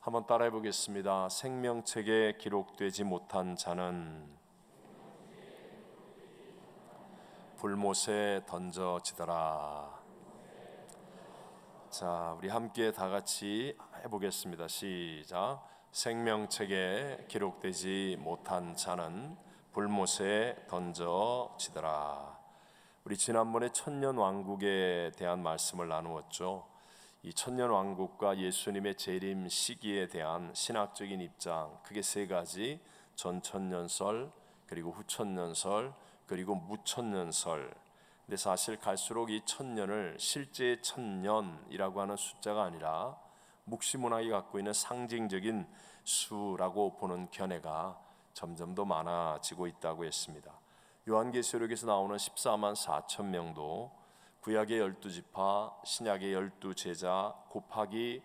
한번 따라해 보겠습니다. 생명책에 기록되지 못한 자는 불못에 던져지더라. 자, 우리 함께 다 같이 해보겠습니다. 시작. 생명책에 기록되지 못한 자는 불못에 던져지더라. 우리 지난번에 천년왕국에 대한 말씀을 나누었죠. 이 천년왕국과 예수님의 재림 시기에 대한 신학적인 입장, 크게 세 가지: 전천년설, 그리고 후천년설, 그리고 무천년설. 근데 사실 갈수록 이 천년을 실제 천년이라고 하는 숫자가 아니라 묵시문학이 갖고 있는 상징적인 수라고 보는 견해가 점점 더 많아지고 있다고 했습니다. 요한계시록에서 나오는 14만 4천 명도 구약의 12지파, 신약의 12제자 곱하기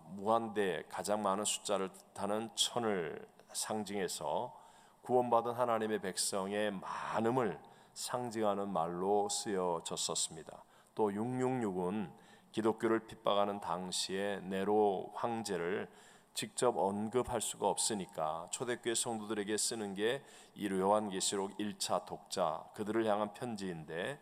무한대 가장 많은 숫자를 뜻하는 천을 상징해서 구원받은 하나님의 백성의 많음을 상징하는 말로 쓰여졌었습니다. 또 666은 기독교를 핍박하는 당시에 네로 황제를 직접 언급할 수가 없으니까 초대교회 성도들에게 쓰는 게 이 요한계시록 1차 독자, 그들을 향한 편지인데,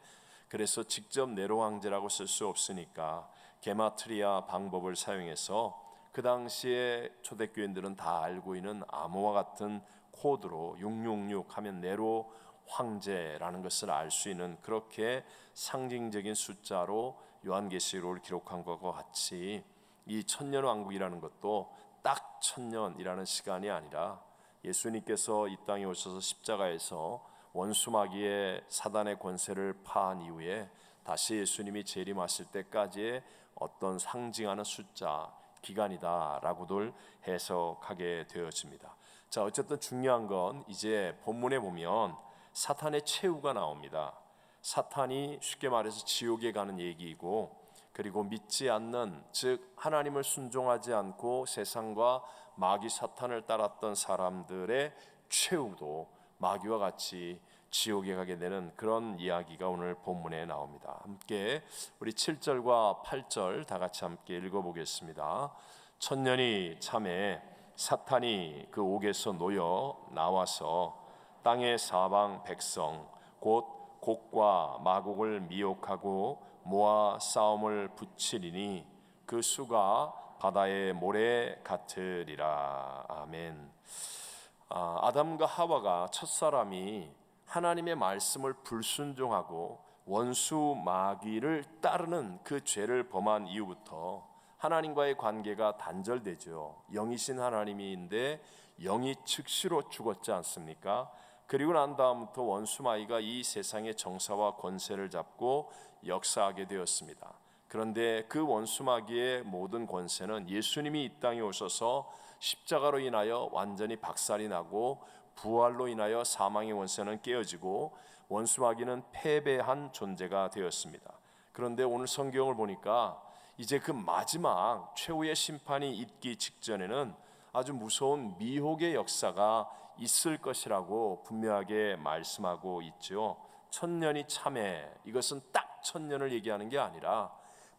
그래서 직접 네로 황제라고 쓸 수 없으니까 게마트리아 방법을 사용해서 그 당시에 초대교인들은 다 알고 있는 암호와 같은 코드로 666 하면 네로 황제라는 것을 알 수 있는, 그렇게 상징적인 숫자로 요한계시록을 기록한 것과 같이 이 천년왕국이라는 것도 딱 천년이라는 시간이 아니라 예수님께서 이 땅에 오셔서 십자가에서 원수마귀의 사단의 권세를 파한 이후에 다시 예수님이 재림하실 때까지의 어떤 상징하는 숫자, 기간이다라고들 해석하게 되어집니다. 자, 어쨌든 중요한 건 이제 본문에 보면 사탄의 최후가 나옵니다. 사탄이 쉽게 말해서 지옥에 가는 얘기이고, 그리고 믿지 않는, 즉 하나님을 순종하지 않고 세상과 마귀 사탄을 따랐던 사람들의 최후도 마귀와 같이 지옥에 가게 되는 그런 이야기가 오늘 본문에 나옵니다. 함께 우리 7절과 8절 다 같이 함께 읽어보겠습니다. 천년이 참에 사탄이 그 옥에서 놓여 나와서 땅의 사방 백성 곧 곡과 마곡을 미혹하고 모아 싸움을 붙이리니 그 수가 바다의 모래 같으리라. 아멘. 아담과 하와가, 첫사람이 하나님의 말씀을 불순종하고 원수 마귀를 따르는 그 죄를 범한 이후부터 하나님과의 관계가 단절되죠. 영이신 하나님인데 영이 즉시로 죽었지 않습니까? 그리고 난 다음부터 원수 마귀가 이 세상의 정사와 권세를 잡고 역사하게 되었습니다. 그런데 그 원수 마귀의 모든 권세는 예수님이 이 땅에 오셔서 십자가로 인하여 완전히 박살이 나고 부활로 인하여 사망의 원세는 깨어지고 원수 마귀는 패배한 존재가 되었습니다. 그런데 오늘 성경을 보니까 이제 그 마지막 최후의 심판이 있기 직전에는 아주 무서운 미혹의 역사가 있을 것이라고 분명하게 말씀하고 있죠. 천년이 참에, 이것은 딱 천년을 얘기하는 게 아니라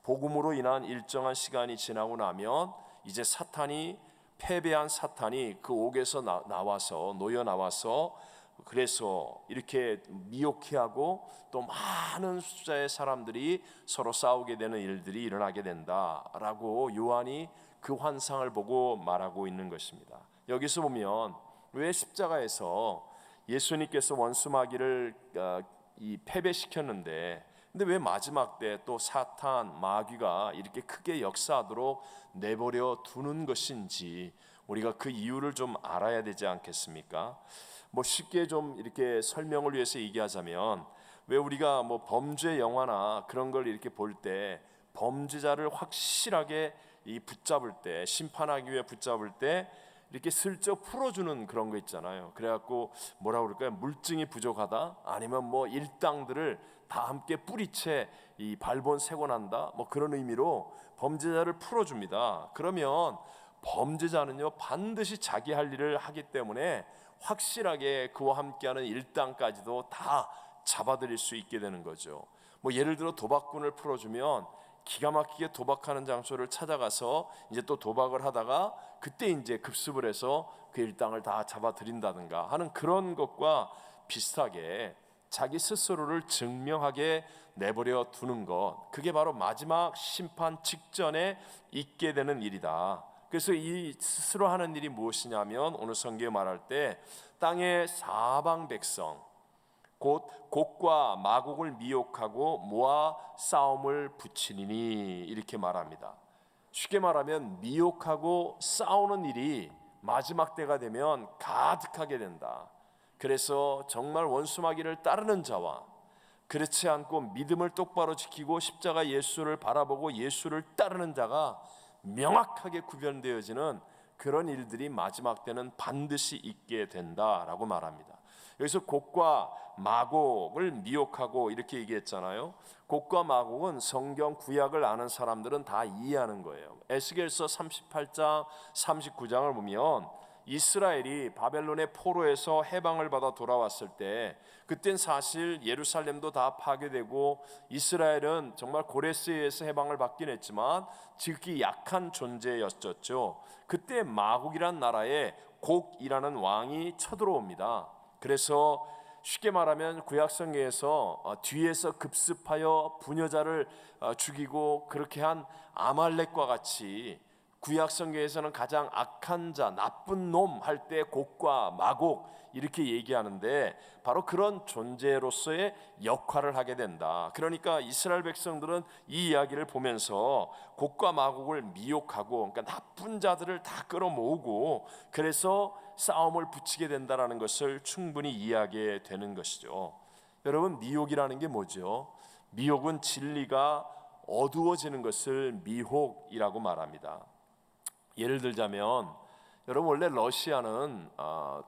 복음으로 인한 일정한 시간이 지나고 나면 이제 사탄이, 패배한 사탄이 그 옥에서 나와서, 놓여 나와서, 그래서 이렇게 미혹해 하고 또 많은 숫자의 사람들이 서로 싸우게 되는 일들이 일어나게 된다라고 요한이 그 환상을 보고 말하고 있는 것입니다. 여기서 보면 왜 십자가에서 예수님께서 원수 마귀를 패배시켰는데, 근데 왜 마지막 때 또 사탄, 마귀가 이렇게 크게 역사하도록 내버려 두는 것인지 우리가 그 이유를 좀 알아야 되지 않겠습니까? 뭐 쉽게 좀 이렇게 설명을 위해서 얘기하자면, 왜 우리가 뭐 범죄 영화나 그런 걸 이렇게 볼 때 범죄자를 확실하게 붙잡을 때, 심판하기 위해 붙잡을 때 이렇게 슬쩍 풀어주는 그런 거 있잖아요. 그래갖고 뭐라 그럴까요? 물증이 부족하다, 아니면 뭐 일당들을 다 함께 뿌리채 이 발본 세고 난다, 뭐 그런 의미로 범죄자를 풀어줍니다. 그러면 범죄자는요 반드시 자기 할 일을 하기 때문에 확실하게 그와 함께하는 일당까지도 다 잡아들일 수 있게 되는 거죠. 뭐 예를 들어 도박꾼을 풀어주면 기가 막히게 도박하는 장소를 찾아가서 이제 또 도박을 하다가 그때 이제 급습을 해서 그 일당을 다 잡아들인다든가 하는 그런 것과 비슷하게 자기 스스로를 증명하게 내버려 두는 것, 그게 바로 마지막 심판 직전에 있게 되는 일이다. 그래서 이 스스로 하는 일이 무엇이냐면 오늘 성경에 말할 때 땅의 사방 백성 곧 곡과 마곡을 미혹하고 모아 싸움을 붙이리니 이렇게 말합니다. 쉽게 말하면 미혹하고 싸우는 일이 마지막 때가 되면 가득하게 된다. 그래서 정말 원수마귀를 따르는 자와 그렇지 않고 믿음을 똑바로 지키고 십자가 예수를 바라보고 예수를 따르는 자가 명확하게 구별되어지는 그런 일들이 마지막 때는 반드시 있게 된다라고 말합니다. 여기서 곡과 마곡을 미혹하고 이렇게 얘기했잖아요. 곡과 마곡은 성경 구약을 아는 사람들은 다 이해하는 거예요. 에스겔서 38장 39장을 보면 이스라엘이 바벨론의 포로에서 해방을 받아 돌아왔을 때 그땐 사실 예루살렘도 다 파괴되고 이스라엘은 정말 고레스에 의해서 해방을 받긴 했지만 지극히 약한 존재였었죠. 그때 마곡이란 나라에 곡이라는 왕이 쳐들어옵니다. 그래서 쉽게 말하면 구약성경에서 뒤에서 급습하여 부녀자를 죽이고 그렇게 한 아말렉과 같이 구약성경에서는 가장 악한 자, 나쁜 놈 할 때 곡과 마곡 이렇게 얘기하는데 바로 그런 존재로서의 역할을 하게 된다. 그러니까 이스라엘 백성들은 이 이야기를 보면서 곡과 마곡을 미혹하고 그러니까 나쁜 자들을 다 끌어모으고 그래서 싸움을 붙이게 된다라는 것을 충분히 이해하게 되는 것이죠. 여러분, 미혹이라는 게 뭐죠? 미혹은 진리가 어두워지는 것을 미혹이라고 말합니다. 예를 들자면 여러분, 원래 러시아는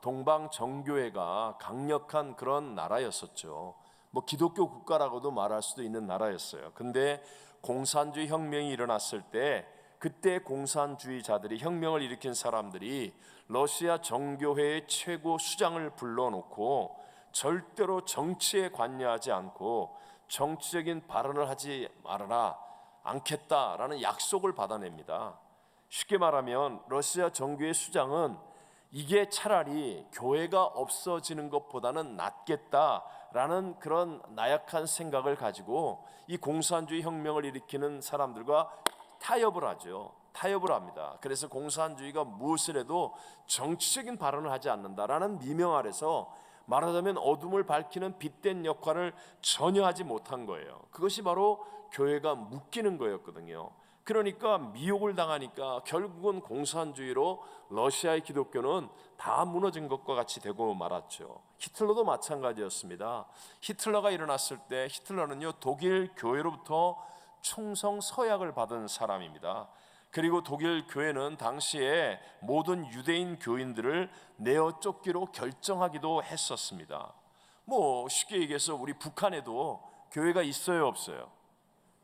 동방 정교회가 강력한 그런 나라였었죠. 뭐 기독교 국가라고도 말할 수도 있는 나라였어요. 근데 공산주의 혁명이 일어났을 때 그때 공산주의자들이 혁명을 일으킨 사람들이 러시아 정교회의 최고 수장을 불러놓고 절대로 정치에 관여하지 않고 정치적인 발언을 하지 말아라 않겠다라는 약속을 받아냅니다. 쉽게 말하면 러시아 정교회 수장은 이게 차라리 교회가 없어지는 것보다는 낫겠다라는 그런 나약한 생각을 가지고 이 공산주의 혁명을 일으키는 사람들과 타협을 하죠. 타협을 합니다. 그래서 공산주의가 무엇을 해도 정치적인 발언을 하지 않는다라는 미명 아래서 말하자면 어둠을 밝히는 빛된 역할을 전혀 하지 못한 거예요. 그것이 바로 교회가 묶이는 거였거든요. 그러니까 미혹을 당하니까 결국은 공산주의로 러시아의 기독교는 다 무너진 것과 같이 되고 말았죠. 히틀러도 마찬가지였습니다. 히틀러가 일어났을 때 히틀러는요 독일 교회로부터 충성 서약을 받은 사람입니다. 그리고 독일 교회는 당시에 모든 유대인 교인들을 내어 쫓기로 결정하기도 했었습니다. 뭐 쉽게 얘기해서 우리 북한에도 교회가 있어요, 없어요?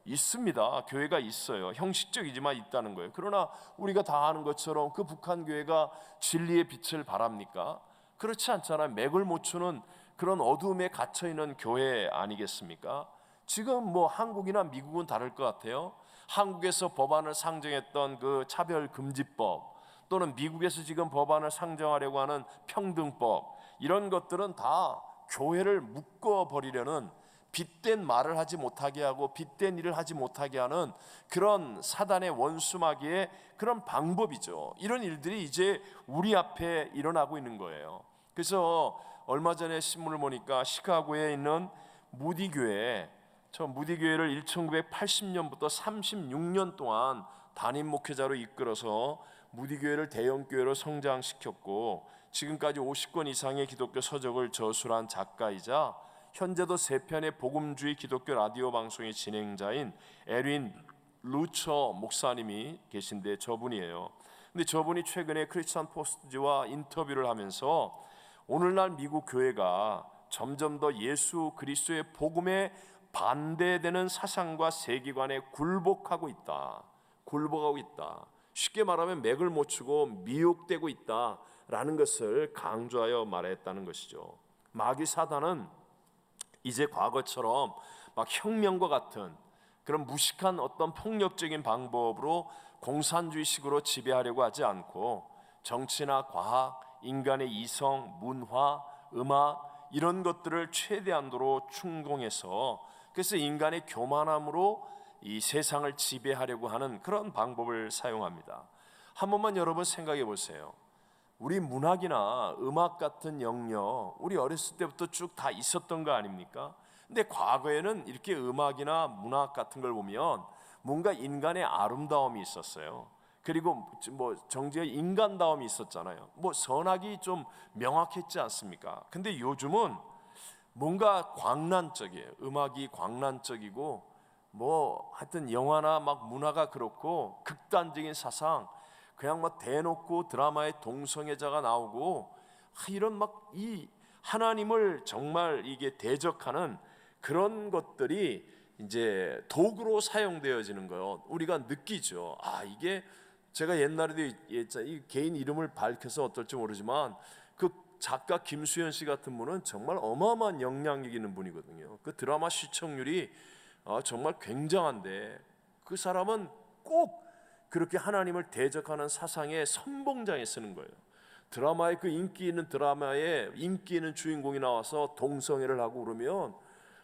있습니다. 교회가 있어요. 형식적이지만 있다는 거예요. 그러나 우리가 다 아는 것처럼 그 북한 교회가 진리의 빛을 발합니까? 그렇지 않잖아요. 맥을 못 추는 그런 어두움에 갇혀 있는 교회 아니겠습니까? 지금 뭐 한국이나 미국은 다를 것 같아요. 한국에서 법안을 상정했던 그 차별금지법 또는 미국에서 지금 법안을 상정하려고 하는 평등법, 이런 것들은 다 교회를 묶어버리려는, 빗된 말을 하지 못하게 하고 빗된 일을 하지 못하게 하는 그런 사단의 원수마귀의 그런 방법이죠. 이런 일들이 이제 우리 앞에 일어나고 있는 거예요. 그래서 얼마 전에 신문을 보니까 시카고에 있는 무디 교회, 저 무디 교회를 1980년부터 36년 동안 담임 목회자로 이끌어서 무디 교회를 대형 교회로 성장시켰고 지금까지 50권 이상의 기독교 서적을 저술한 작가이자 현재도 3편의 복음주의 기독교 라디오 방송의 진행자인 에린 루처 목사님이 계신데 저분이에요. 근데 저분이 최근에 크리스천 포스트지와 인터뷰를 하면서 오늘날 미국 교회가 점점 더 예수 그리스도의 복음에 반대되는 사상과 세계관에 굴복하고 있다. 쉽게 말하면 맥을 못 추고 미혹되고 있다라는 것을 강조하여 말했다는 것이죠. 마귀 사단은 이제 과거처럼 막 혁명과 같은 그런 무식한 어떤 폭력적인 방법으로 공산주의식으로 지배하려고 하지 않고 정치나 과학, 인간의 이성, 문화, 음악 이런 것들을 최대한도로 충공해서 그래서 인간의 교만함으로 이 세상을 지배하려고 하는 그런 방법을 사용합니다. 한 번만 여러분 생각해 보세요. 우리 문학이나 음악 같은 영역 우리 어렸을 때부터 쭉 다 있었던 거 아닙니까? 근데 과거에는 이렇게 음악이나 문학 같은 걸 보면 뭔가 인간의 아름다움이 있었어요. 그리고 뭐 정지의 인간다움이 있었잖아요. 뭐 선악이 좀 명확했지 않습니까? 근데 요즘은 뭔가 광란적이에요. 음악이 광란적이고 뭐 하여튼 영화나 막 문화가 그렇고 극단적인 사상 그냥 막 대놓고 드라마에 동성애자가 나오고 이런 막 이 하나님을 정말 이게 대적하는 그런 것들이 이제 도구로 사용되어지는 거예요. 우리가 느끼죠. 아 이게 제가 옛날에도 이 개인 이름을 밝혀서 어떨지 모르지만 그 작가 김수현 씨 같은 분은 정말 어마어마한 영향력 있는 분이거든요. 그 드라마 시청률이 정말 굉장한데 그 사람은 꼭 그렇게 하나님을 대적하는 사상의 선봉장에 쓰는 거예요. 드라마에 그 인기 있는 드라마에 인기 있는 주인공이 나와서 동성애를 하고 그러면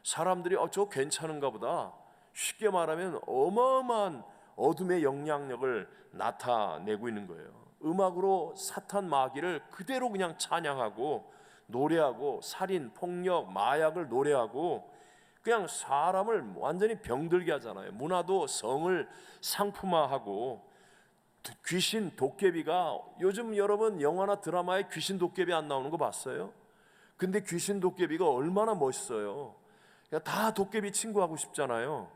사람들이 저 괜찮은가 보다. 쉽게 말하면 어마어마한 어둠의 영향력을 나타내고 있는 거예요. 음악으로 사탄 마귀를 그대로 그냥 찬양하고 노래하고 살인, 폭력, 마약을 노래하고 그냥 사람을 완전히 병들게 하잖아요. 문화도 성을 상품화하고 귀신, 도깨비가 요즘 여러분 영화나 드라마에 귀신, 도깨비 안 나오는 거 봤어요? 근데 귀신, 도깨비가 얼마나 멋있어요. 다 도깨비 친구하고 싶잖아요.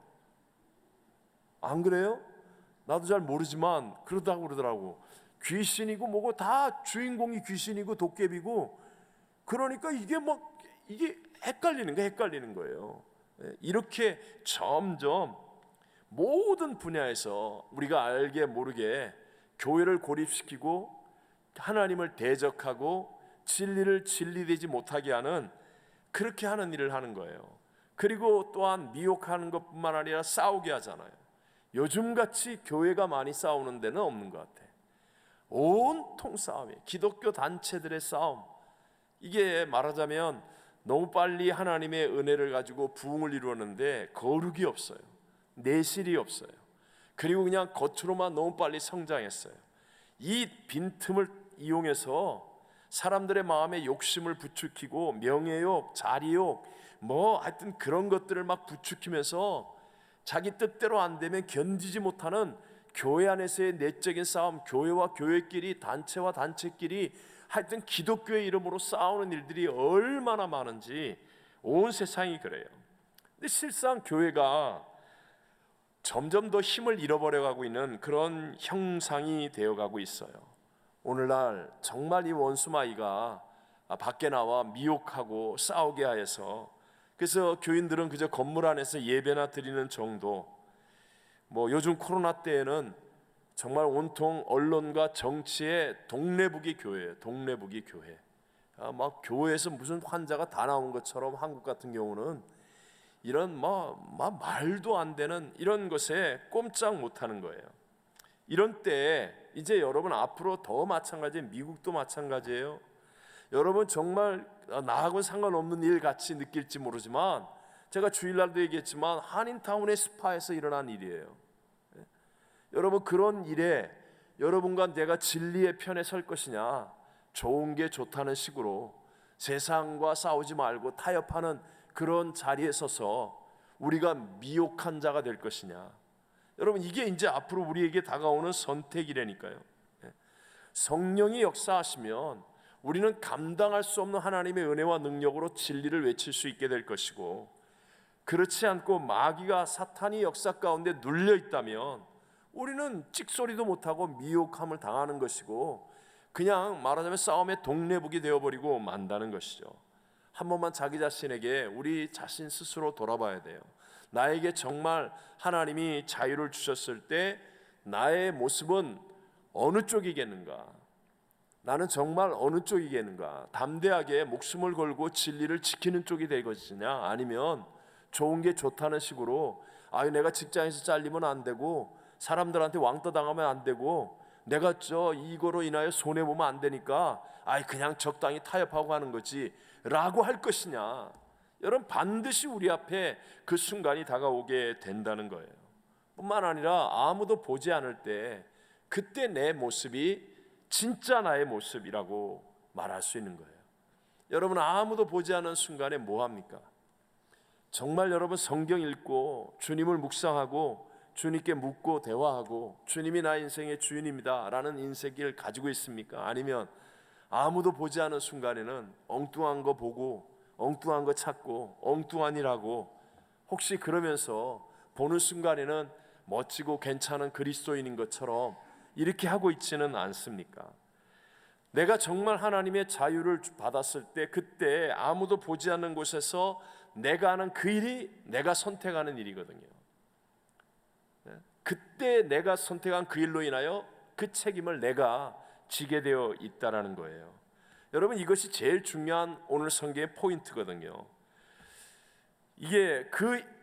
안 그래요? 나도 잘 모르지만 그러다고 그러더라고. 귀신이고 뭐고 다 주인공이 귀신이고 도깨비고 그러니까 이게 헷갈리는 거예요. 이렇게 점점 모든 분야에서 우리가 알게 모르게 교회를 고립시키고 하나님을 대적하고 진리를 진리되지 못하게 하는 그렇게 하는 일을 하는 거예요. 그리고 또한 미혹하는 것뿐만 아니라 싸우게 하잖아요. 요즘같이 교회가 많이 싸우는 데는 없는 것 같아. 온통 싸움이에요. 기독교 단체들의 싸움. 이게 말하자면 너무 빨리 하나님의 은혜를 가지고 부흥을 이루었는데 거룩이 없어요. 내실이 없어요. 그리고 그냥 겉으로만 너무 빨리 성장했어요. 이 빈틈을 이용해서 사람들의 마음에 욕심을 부추기고 명예욕, 자리욕 뭐 하여튼 그런 것들을 막 부추기면서 자기 뜻대로 안 되면 견디지 못하는 교회 안에서의 내적인 싸움, 교회와 교회끼리, 단체와 단체끼리 하여튼 기독교의 이름으로 싸우는 일들이 얼마나 많은지 온 세상이 그래요. 근데 실상 교회가 점점 더 힘을 잃어버려가고 있는 그런 형상이 되어가고 있어요. 오늘날 정말 이 원수마귀가 밖에 나와 미혹하고 싸우게 하여서 그래서 교인들은 그저 건물 안에서 예배나 드리는 정도. 뭐 요즘 코로나 때에는 정말 온통 언론과 정치의 동네북이 교회예요. 동네북이 교회. 막 교회에서 무슨 환자가 다 나온 것처럼 한국 같은 경우는 이런 말도 안 되는 이런 것에 꼼짝 못하는 거예요. 이런 때 이제 여러분 앞으로 더 마찬가지예요. 미국도 마찬가지예요. 여러분 정말 나하고는 상관없는 일 같이 느낄지 모르지만 제가 주일날도 얘기했지만 한인타운의 스파에서 일어난 일이에요. 여러분 그런 일에 여러분과 내가 진리의 편에 설 것이냐, 좋은 게 좋다는 식으로 세상과 싸우지 말고 타협하는 그런 자리에 서서 우리가 미혹한 자가 될 것이냐. 여러분 이게 이제 앞으로 우리에게 다가오는 선택이라니까요. 성령이 역사하시면 우리는 감당할 수 없는 하나님의 은혜와 능력으로 진리를 외칠 수 있게 될 것이고, 그렇지 않고 마귀가 사탄이 역사 가운데 눌려 있다면 우리는 찍소리도 못하고 미혹함을 당하는 것이고 그냥 말하자면 싸움의 동네북이 되어버리고 만다는 것이죠. 한 번만 자기 자신에게 우리 자신 스스로 돌아봐야 돼요. 나에게 정말 하나님이 자유를 주셨을 때 나의 모습은 어느 쪽이겠는가? 나는 정말 어느 쪽이겠는가? 담대하게 목숨을 걸고 진리를 지키는 쪽이 될 것이냐, 아니면 좋은 게 좋다는 식으로 내가 직장에서 잘리면 안 되고 사람들한테 왕따 당하면 안 되고 내가 이거로 인하여 손해 보면 안 되니까 그냥 적당히 타협하고 하는 거지 라고 할 것이냐. 여러분, 반드시 우리 앞에 그 순간이 다가오게 된다는 거예요. 뿐만 아니라 아무도 보지 않을 때 그때 내 모습이 진짜 나의 모습이라고 말할 수 있는 거예요. 여러분, 아무도 보지 않는 순간에 뭐 합니까? 정말 여러분 성경 읽고 주님을 묵상하고 주님께 묻고 대화하고 주님이 나 인생의 주인입니다 라는 인생을 가지고 있습니까? 아니면 아무도 보지 않는 순간에는 엉뚱한 거 보고 엉뚱한 거 찾고 엉뚱한 일하고 혹시 그러면서 보는 순간에는 멋지고 괜찮은 그리스도인인 것처럼 이렇게 하고 있지는 않습니까? 내가 정말 하나님의 자유를 받았을 때 그때 아무도 보지 않는 곳에서 내가 하는 그 일이 내가 선택하는 일이거든요. 그때 내가 선택한 그 일로 인하여 그 책임을 내가 지게 되어 있다라는 거예요. 여러분, 이것이 제일 중요한 오늘 성경의 포인트거든요.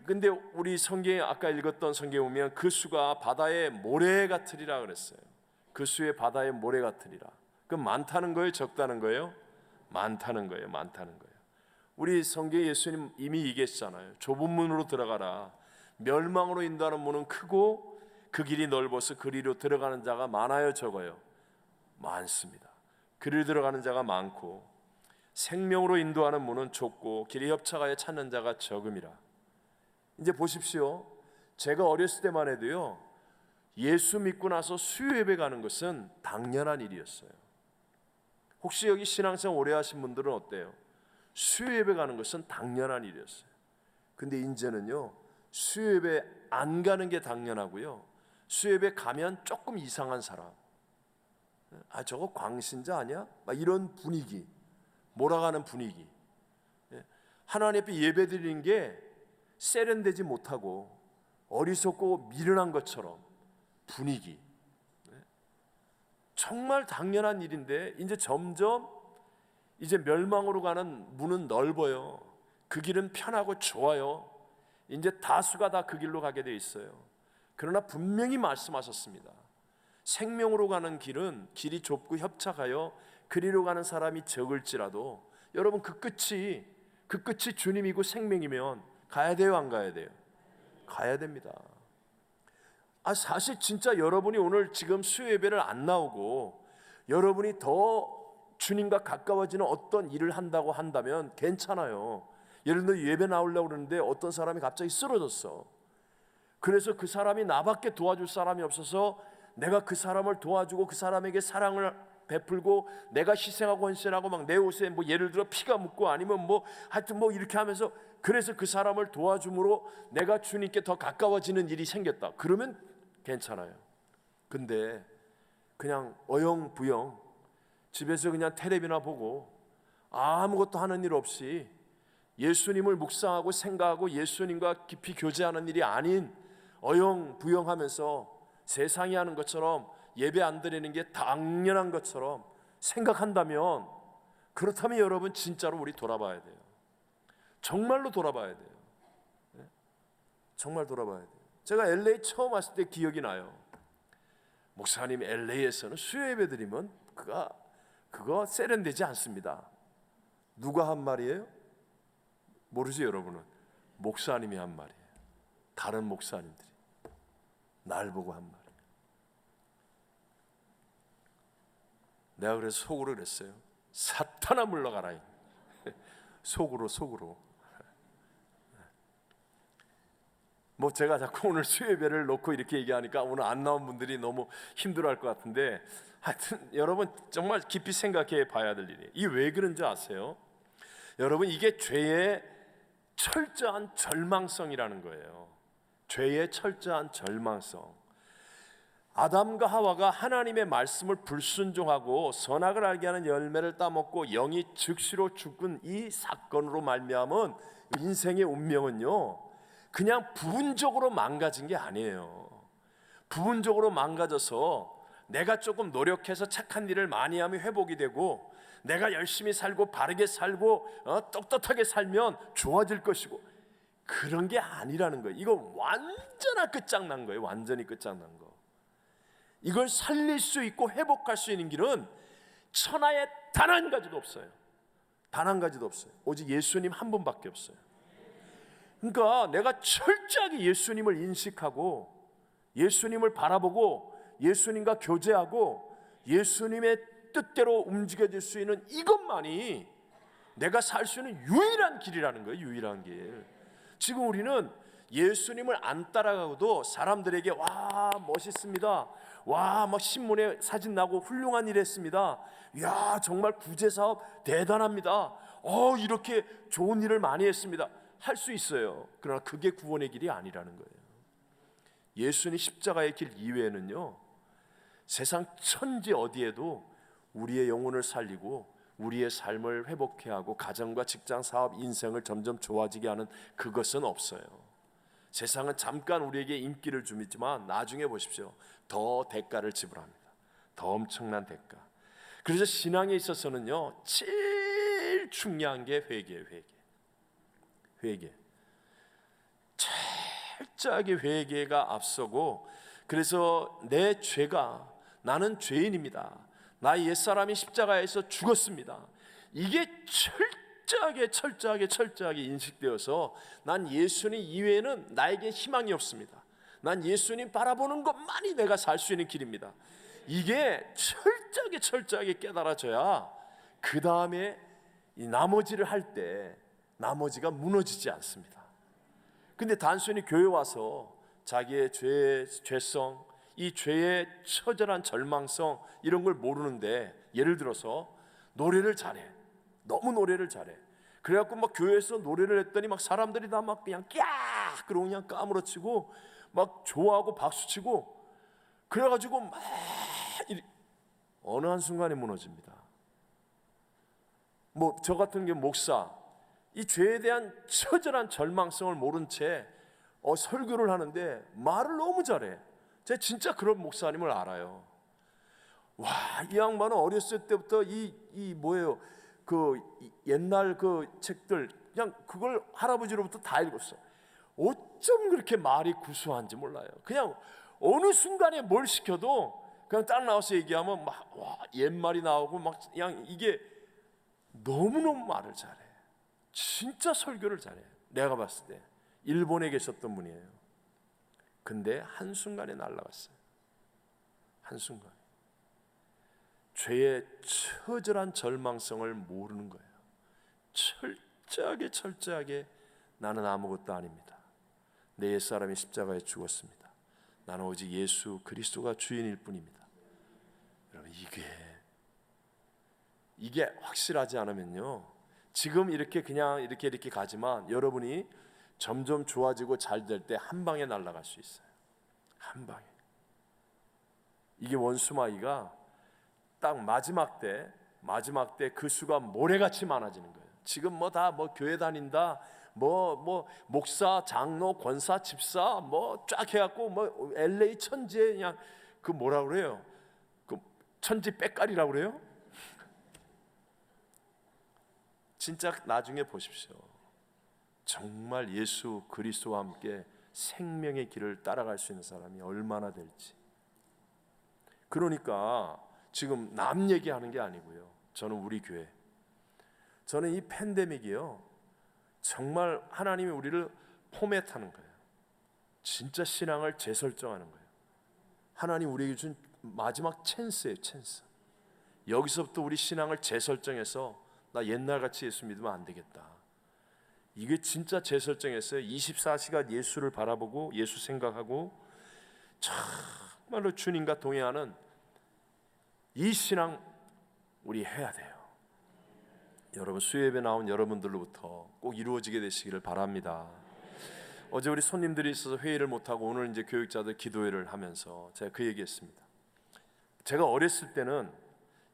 근데 우리 성경에 아까 읽었던 성경에 보면 그 수가 바다의 모래 같으리라 그랬어요. 그 수의 바다의 모래 같으리라. 그 많다는 거예요, 적다는 거예요? 많다는 거예요, 많다는 거예요. 우리 성경에 예수님 이미 얘기했잖아요. 좁은 문으로 들어가라. 멸망으로 인도하는 문은 크고 그 길이 넓어서 그리로 들어가는 자가 많아요, 적어요? 많습니다. 그리로 들어가는 자가 많고 생명으로 인도하는 문은 좁고 길이 협착하여 찾는 자가 적음이라. 이제 보십시오. 제가 어렸을 때만 해도요, 예수 믿고 나서 수요 예배 가는 것은 당연한 일이었어요. 혹시 여기 신앙생활 오래 하신 분들은 어때요? 수요 예배 가는 것은 당연한 일이었어요. 근데 이제는요, 수요 예배 안 가는 게 당연하고요, 수요 예배 가면 조금 이상한 사람, 저거 광신자 아니야? 막 이런 분위기, 몰아가는 분위기. 하나님 앞에 예배 드리는 게 세련되지 못하고 어리석고 미련한 것처럼 분위기. 정말 당연한 일인데 이제 점점 이제 멸망으로 가는 문은 넓어요. 그 길은 편하고 좋아요. 이제 다수가 다 그 길로 가게 돼 있어요. 그러나 분명히 말씀하셨습니다. 생명으로 가는 길은 길이 좁고 협착하여 그리로 가는 사람이 적을지라도 여러분 그 끝이 주님이고 생명이면 가야 돼요, 안 가야 돼요? 가야 됩니다. 사실 진짜 여러분이 오늘 지금 수요 예배를 안 나오고 여러분이 더 주님과 가까워지는 어떤 일을 한다고 한다면 괜찮아요. 예를 들어 예배 나오려고 그러는데 어떤 사람이 갑자기 쓰러졌어. 그래서 그 사람이 나밖에 도와줄 사람이 없어서 내가 그 사람을 도와주고 그 사람에게 사랑을 베풀고 내가 희생하고 헌신하고 막 내 옷에 예를 들어 피가 묻고 아니면 하여튼 이렇게 하면서 그래서 그 사람을 도와줌으로 내가 주님께 더 가까워지는 일이 생겼다. 그러면 괜찮아요. 근데 그냥 어영부영 집에서 그냥 텔레비나 보고 아무것도 하는 일 없이 예수님을 묵상하고 생각하고 예수님과 깊이 교제하는 일이 아닌 어영부영하면서 세상이 하는 것처럼 예배 안 드리는 게 당연한 것처럼 생각한다면, 그렇다면 여러분 진짜로 우리 돌아봐야 돼요. 정말로 돌아봐야 돼요. 정말 돌아봐야 돼요. 제가 LA 처음 왔을 때 기억이 나요. 목사님, LA에서는 수요 예배 드리면 그거 세련되지 않습니다. 누가 한 말이에요? 모르지 여러분은? 목사님이 한 말이에요. 다른 목사님들이 날 보고 한 말이에요. 내가 그래서 속으로 그랬어요. 사탄아 물러가라. 속으로. 제가 자꾸 오늘 수요 예배를 놓고 이렇게 얘기하니까 오늘 안 나온 분들이 너무 힘들어할 것 같은데, 하여튼 여러분 정말 깊이 생각해 봐야 될 일이에요. 이게 왜 그런지 아세요? 여러분, 이게 죄의 철저한 절망성이라는 거예요. 죄의 철저한 절망성. 아담과 하와가 하나님의 말씀을 불순종하고 선악을 알게 하는 열매를 따먹고 영이 즉시로 죽은 이 사건으로 말미암은 인생의 운명은요, 그냥 부분적으로 망가진 게 아니에요. 부분적으로 망가져서 내가 조금 노력해서 착한 일을 많이 하면 회복이 되고 내가 열심히 살고 바르게 살고 떳떳하게 살면 좋아질 것이고, 그런 게 아니라는 거예요. 이거 완전히 끝장난 거예요. 완전히 끝장난 거. 이걸 살릴 수 있고 회복할 수 있는 길은 천하에 단 한 가지도 없어요. 단 한 가지도 없어요. 오직 예수님 한 분밖에 없어요. 그러니까 내가 철저하게 예수님을 인식하고 예수님을 바라보고 예수님과 교제하고 예수님의 뜻대로 움직여질 수 있는 이것만이 내가 살 수 있는 유일한 길이라는 거예요. 유일한 길. 지금 우리는 예수님을 안 따라가고도 사람들에게 와 멋있습니다, 와 막 신문에 사진 나고 훌륭한 일 했습니다, 야 정말 구제사업 대단합니다, 이렇게 좋은 일을 많이 했습니다 할 수 있어요. 그러나 그게 구원의 길이 아니라는 거예요. 예수님 십자가의 길 이외에는요, 세상 천지 어디에도 우리의 영혼을 살리고 우리의 삶을 회복해 하고 가정과 직장, 사업, 인생을 점점 좋아지게 하는 그것은 없어요. 세상은 잠깐 우리에게 인기를 주지만 나중에 보십시오, 더 대가를 지불합니다. 더 엄청난 대가. 그래서 신앙에 있어서는요, 제일 중요한 게 회개예요. 회개. 철저하게 회개가 앞서고, 그래서 내 죄가, 나는 죄인입니다, 나의 옛사람이 십자가에서 죽었습니다, 이게 철저하게 인식되어서 난 예수님 이외에는 나에게 희망이 없습니다, 난 예수님 바라보는 것만이 내가 살 수 있는 길입니다, 이게 철저하게 깨달아져야 그 다음에 이 나머지를 할 때 나머지가 무너지지 않습니다. 근데 단순히 교회 와서 자기의 죄성, 이 죄의 처절한 절망성 이런 걸 모르는데, 예를 들어서 노래를 잘해, 너무 노래를 잘해. 그래갖고 막 교회에서 노래를 했더니 막 사람들이 다 막 그냥 그러고 그냥 까무러치고 막 좋아하고 박수치고, 그래가지고 막 어느 한순간에 무너집니다. 뭐 저 같은 게 목사, 이 죄에 대한 처절한 절망성을 모른 채 설교를 하는데 말을 너무 잘해. 제가 진짜 그런 목사님을 알아요. 와, 이 양반은 어렸을 때부터 뭐예요? 그 옛날 그 책들 그냥 그걸 할아버지로부터 다 읽었어. 어쩜 그렇게 말이 구수한지 몰라요. 그냥 어느 순간에 뭘 시켜도 그냥 딱 나와서 얘기하면 막 옛말이 나오고 막 그냥 이게 너무너무 말을 잘해. 진짜 설교를 잘해. 내가 봤을 때 일본에 계셨던 분이에요. 근데 한순간에 날아갔어요. 한순간. 죄의 처절한 절망성을 모르는 거예요. 철저하게 나는 아무것도 아닙니다, 내 옛사람이 십자가에 죽었습니다, 나는 오직 예수 그리스도가 주인일 뿐입니다. 여러분, 이게 확실하지 않으면요, 지금 이렇게 그냥 이렇게 가지만 여러분이 점점 좋아지고 잘 될 때 한 방에 날아갈 수 있어요. 한 방에. 이게 원수마귀가 딱 마지막 때 그 수가 모래같이 많아지는 거예요. 지금 뭐 다 교회 다닌다, 뭐 목사, 장로, 권사, 집사 뭐 쫙 해갖고 뭐 LA 천지에 그냥 그 뭐라 그래요? 그 천지 빽깔이라고 그래요? 진짜 나중에 보십시오. 정말 예수 그리스도와 함께 생명의 길을 따라갈 수 있는 사람이 얼마나 될지. 그러니까 지금 남 얘기하는 게 아니고요, 저는 우리 교회, 저는 이 팬데믹이요, 정말 하나님이 우리를 포맷하는 거예요. 진짜 신앙을 재설정하는 거예요. 하나님 우리에게 준 마지막 찬스예요, 찬스. 여기서부터 우리 신앙을 재설정해서 나 옛날같이 예수 믿으면 안 되겠다, 이게 진짜 재설정했어요. 24시간 예수를 바라보고 예수 생각하고 정말로 주님과 동행하는 이 신앙 우리 해야 돼요. 여러분, 수요예배 나온 여러분들로부터 꼭 이루어지게 되시기를 바랍니다. 어제 우리 손님들이 있어서 회의를 못하고 오늘 이제 교육자들 기도회를 하면서 제가 그 얘기했습니다. 제가 어렸을 때는,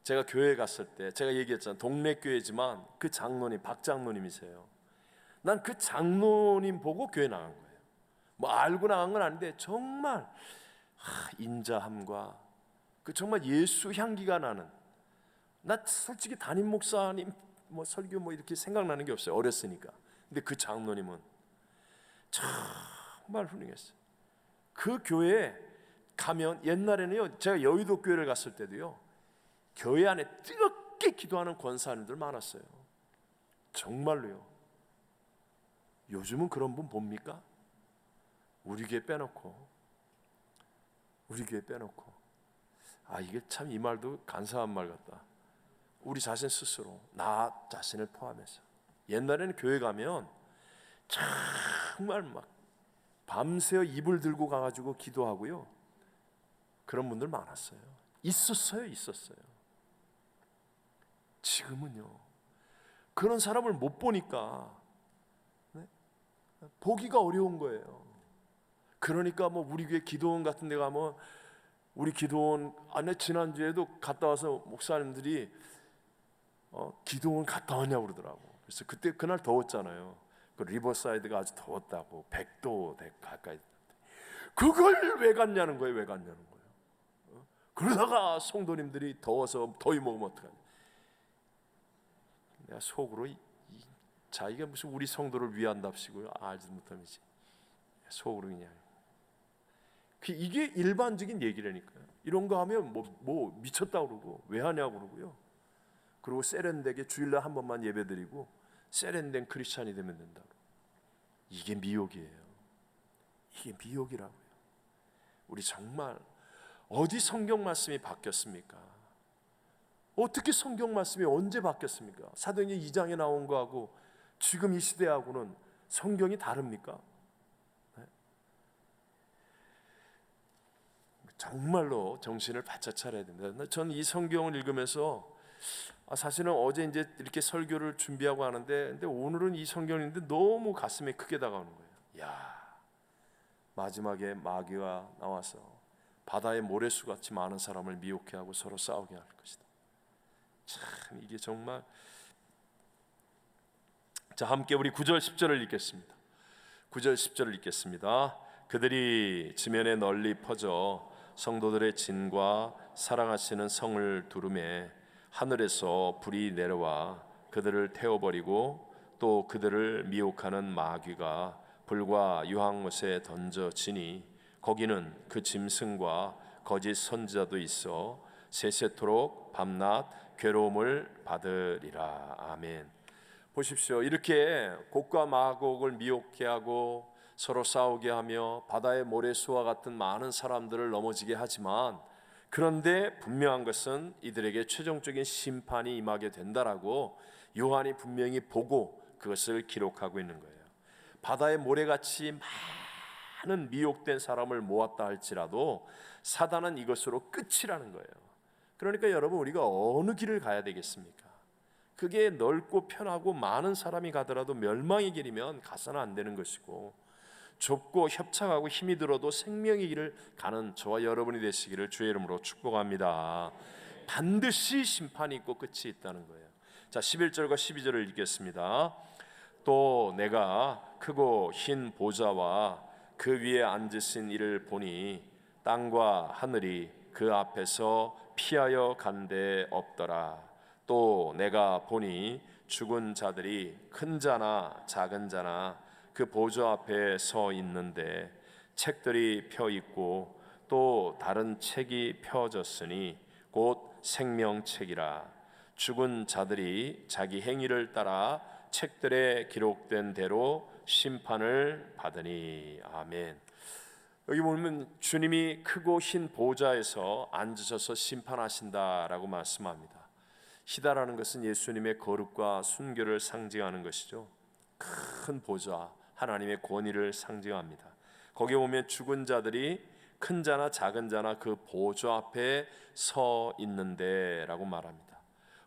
제가 교회 갔을 때 제가 얘기했잖아요, 동네 교회지만 그 장로님, 박 장로님이세요. 난 그 장로님 보고 교회 나간 거예요. 뭐 알고 나간 건 아닌데 정말 인자함과 그 정말 예수 향기가 나는, 나 솔직히 담임 목사님 뭐 설교 뭐 이렇게 생각나는 게 없어요, 어렸으니까. 근데 그 장로님은 정말 훌륭했어요. 그 교회에 가면 옛날에는요, 제가 여의도 교회를 갔을 때도요, 교회 안에 뜨겁게 기도하는 권사님들 많았어요. 정말로요. 요즘은 그런 분 봅니까? 우리 교회 빼놓고 이게 참 이 말도 간사한 말 같다. 우리 자신 스스로, 나 자신을 포함해서. 옛날에는 교회 가면 정말 막 밤새워 이불 들고 가가지고 기도하고요, 그런 분들 많았어요. 있었어요. 지금은요, 그런 사람을 못 보니까 보기가 어려운 거예요. 그러니까 뭐 우리 교회 기도원 같은 데 가면, 우리 기도원 안에 지난주에도 갔다 와서 목사님들이 기도원 갔다 왔냐고 그러더라고. 그래서 그날 더웠잖아요. 그 리버사이드가 아주 더웠다고, 100도 가까이. 그걸 왜 갔냐는 거예요. 그러다가 성도님들이 더워서 더위 먹으면 어떡하냐. 내가 속으로 자기가 무슨 우리 성도를 위한답시고 알지 못하면서 속으로 그냥, 이게 일반적인 얘기라니까요. 이런 거 하면 뭐 미쳤다고 그러고 왜 하냐고 그러고요. 그리고 세련되게 주일날 한 번만 예배드리고 세련된 크리스찬이 되면 된다고. 이게 미혹이에요. 이게 미혹이라고요. 우리 정말 어디 성경 말씀이 바뀌었습니까? 어떻게 성경 말씀이 언제 바뀌었습니까? 사도행전 2장에 나온 거하고 지금 이 시대하고는 성경이 다릅니까? 네? 정말로 정신을 바짝 차려야 됩니다. 저는 이 성경을 읽으면서 사실은 어제 이제 이렇게 설교를 준비하고 하는데, 근데 오늘은 이 성경을 읽는데 너무 가슴에 크게 다가오는 거예요. 야, 마지막에 마귀가 나와서 바다의 모래수같이 많은 사람을 미혹해 하고 서로 싸우게 할 것이다. 참 이게 정말. 자, 함께 우리 9절 10절을 읽겠습니다. 9절 10절을 읽겠습니다. 그들이 지면에 널리 퍼져 성도들의 진과 사랑하시는 성을 두르매 하늘에서 불이 내려와 그들을 태워버리고 또 그들을 미혹하는 마귀가 불과 유황못에 던져지니 거기는 그 짐승과 거짓 선지자도 있어 세세토록 밤낮 괴로움을 받으리라. 아멘. 보십시오. 이렇게 곡과 마곡을 미혹해 하고 서로 싸우게 하며 바다의 모래수와 같은 많은 사람들을 넘어지게 하지만, 그런데 분명한 것은 이들에게 최종적인 심판이 임하게 된다라고 요한이 분명히 보고 그것을 기록하고 있는 거예요. 바다의 모래같이 많은 미혹된 사람을 모았다 할지라도 사단은 이것으로 끝이라는 거예요. 그러니까 여러분, 우리가 어느 길을 가야 되겠습니까? 그게 넓고 편하고 많은 사람이 가더라도 멸망의 길이면 가서는 안 되는 것이고, 좁고 협착하고 힘이 들어도 생명의 길을 가는 저와 여러분이 되시기를 주의 이름으로 축복합니다. 반드시 심판이 있고 끝이 있다는 거예요. 자, 11절과 12절을 읽겠습니다. 또 내가 크고 흰 보좌와 그 위에 앉으신 이를 보니 땅과 하늘이 그 앞에서 피하여 간 데 없더라. 또 내가 보니 죽은 자들이 큰 자나 작은 자나 그 보좌 앞에 서 있는데 책들이 펴 있고 또 다른 책이 펴졌으니 곧 생명책이라. 죽은 자들이 자기 행위를 따라 책들에 기록된 대로 심판을 받으니. 아멘. 여기 보면 주님이 크고 흰 보좌에서 앉으셔서 심판하신다라고 말씀합니다. 희다라는 것은 예수님의 거룩과 순교를 상징하는 것이죠. 큰 보좌, 하나님의 권위를 상징합니다. 거기에 보면 죽은 자들이 큰 자나 작은 자나 그 보좌 앞에 서 있는데 라고 말합니다.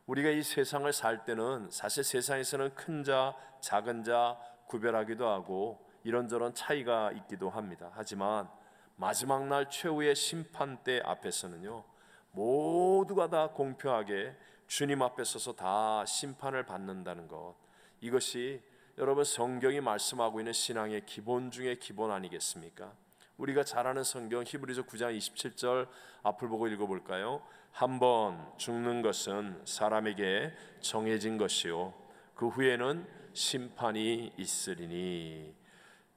우리가 이 세상을 살 때는 사실 세상에서는 큰 자, 작은 자 구별하기도 하고 이런저런 차이가 있기도 합니다. 하지만 마지막 날 최후의 심판대 앞에서는요, 모두가 다 공평하게 주님 앞에 서서 다 심판을 받는다는 것, 이것이 여러분 성경이 말씀하고 있는 신앙의 기본 중의 기본 아니겠습니까? 우리가 잘 아는 성경 히브리서 9장 27절 앞을 보고 읽어볼까요? 한번 죽는 것은 사람에게 정해진 것이요 그 후에는 심판이 있으리니.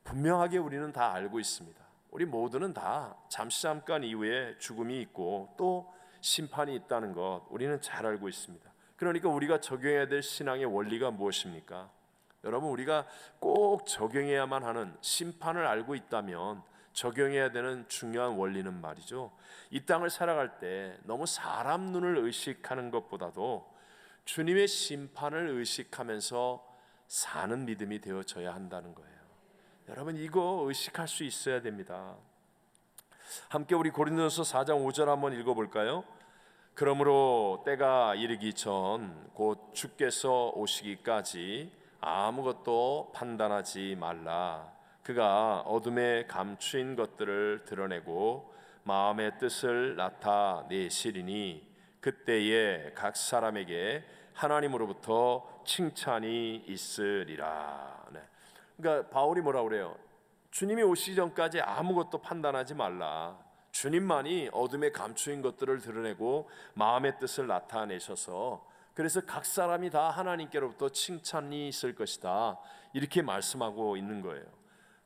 분명하게 우리는 다 알고 있습니다. 우리 모두는 다 잠깐 이후에 죽음이 있고 또 심판이 있다는 것 우리는 잘 알고 있습니다. 그러니까 우리가 적용해야 될 신앙의 원리가 무엇입니까? 여러분, 우리가 꼭 적용해야만 하는 심판을 알고 있다면 적용해야 되는 중요한 원리는 말이죠, 이 땅을 살아갈 때 너무 사람 눈을 의식하는 것보다도 주님의 심판을 의식하면서 사는 믿음이 되어져야 한다는 거예요. 여러분, 이거 의식할 수 있어야 됩니다. 함께 우리 고린도전서 4장 5절 한번 읽어볼까요? 그러므로 때가 이르기 전 곧 주께서 오시기까지 아무것도 판단하지 말라. 그가 어둠에 감추인 것들을 드러내고 마음의 뜻을 나타내시리니 그때에 각 사람에게 하나님으로부터 칭찬이 있으리라. 네. 그러니까 바울이 뭐라고 그래요? 주님이 오시기 전까지 아무것도 판단하지 말라. 주님만이 어둠에 감추인 것들을 드러내고 마음의 뜻을 나타내셔서 그래서 각 사람이 다 하나님께로부터 칭찬이 있을 것이다, 이렇게 말씀하고 있는 거예요.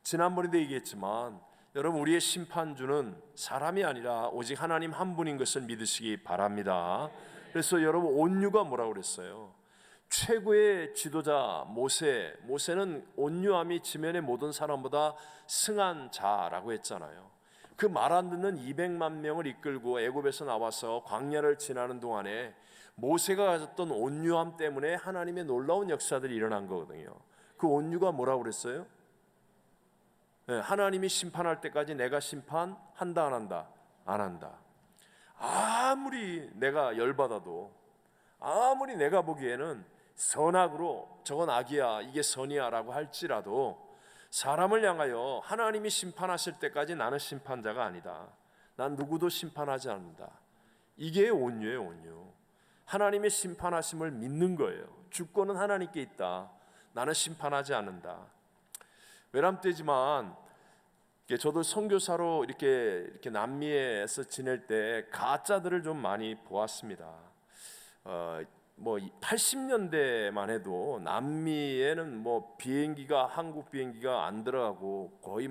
지난번에도 얘기했지만 여러분, 우리의 심판주는 사람이 아니라 오직 하나님 한 분인 것을 믿으시기 바랍니다. 그래서 여러분, 온유가 뭐라고 그랬어요? 최고의 지도자 모세는 온유함이 지면의 모든 사람보다 승한 자라고 했잖아요. 그 말 안 듣는 200만 명을 이끌고 애굽에서 나와서 광야를 지나는 동안에 모세가 가졌던 온유함 때문에 하나님의 놀라운 역사들이 일어난 거거든요. 그 온유가 뭐라고 그랬어요? 네, 하나님이 심판할 때까지 내가 심판한다 안 한다? 안 한다. 아무리 내가 열받아도, 아무리 내가 보기에는 선악으로 저건 악이야 이게 선이야 라고 할지라도 사람을 향하여 하나님이 심판하실 때까지 나는 심판자가 아니다, 난 누구도 심판하지 않는다, 이게 온유예요. 온유. 하나님의 심판하심을 믿는 거예요. 주권은 하나님께 있다, 나는 심판하지 않는다. 외람되지만 저도 선교사로 이렇게 남미에서 지낼 때 가짜들을 좀 많이 보았습니다. 뭐 80년대만 해도 남미에는 뭐 비행기가, 한국 비행기가 안 들어가고 거의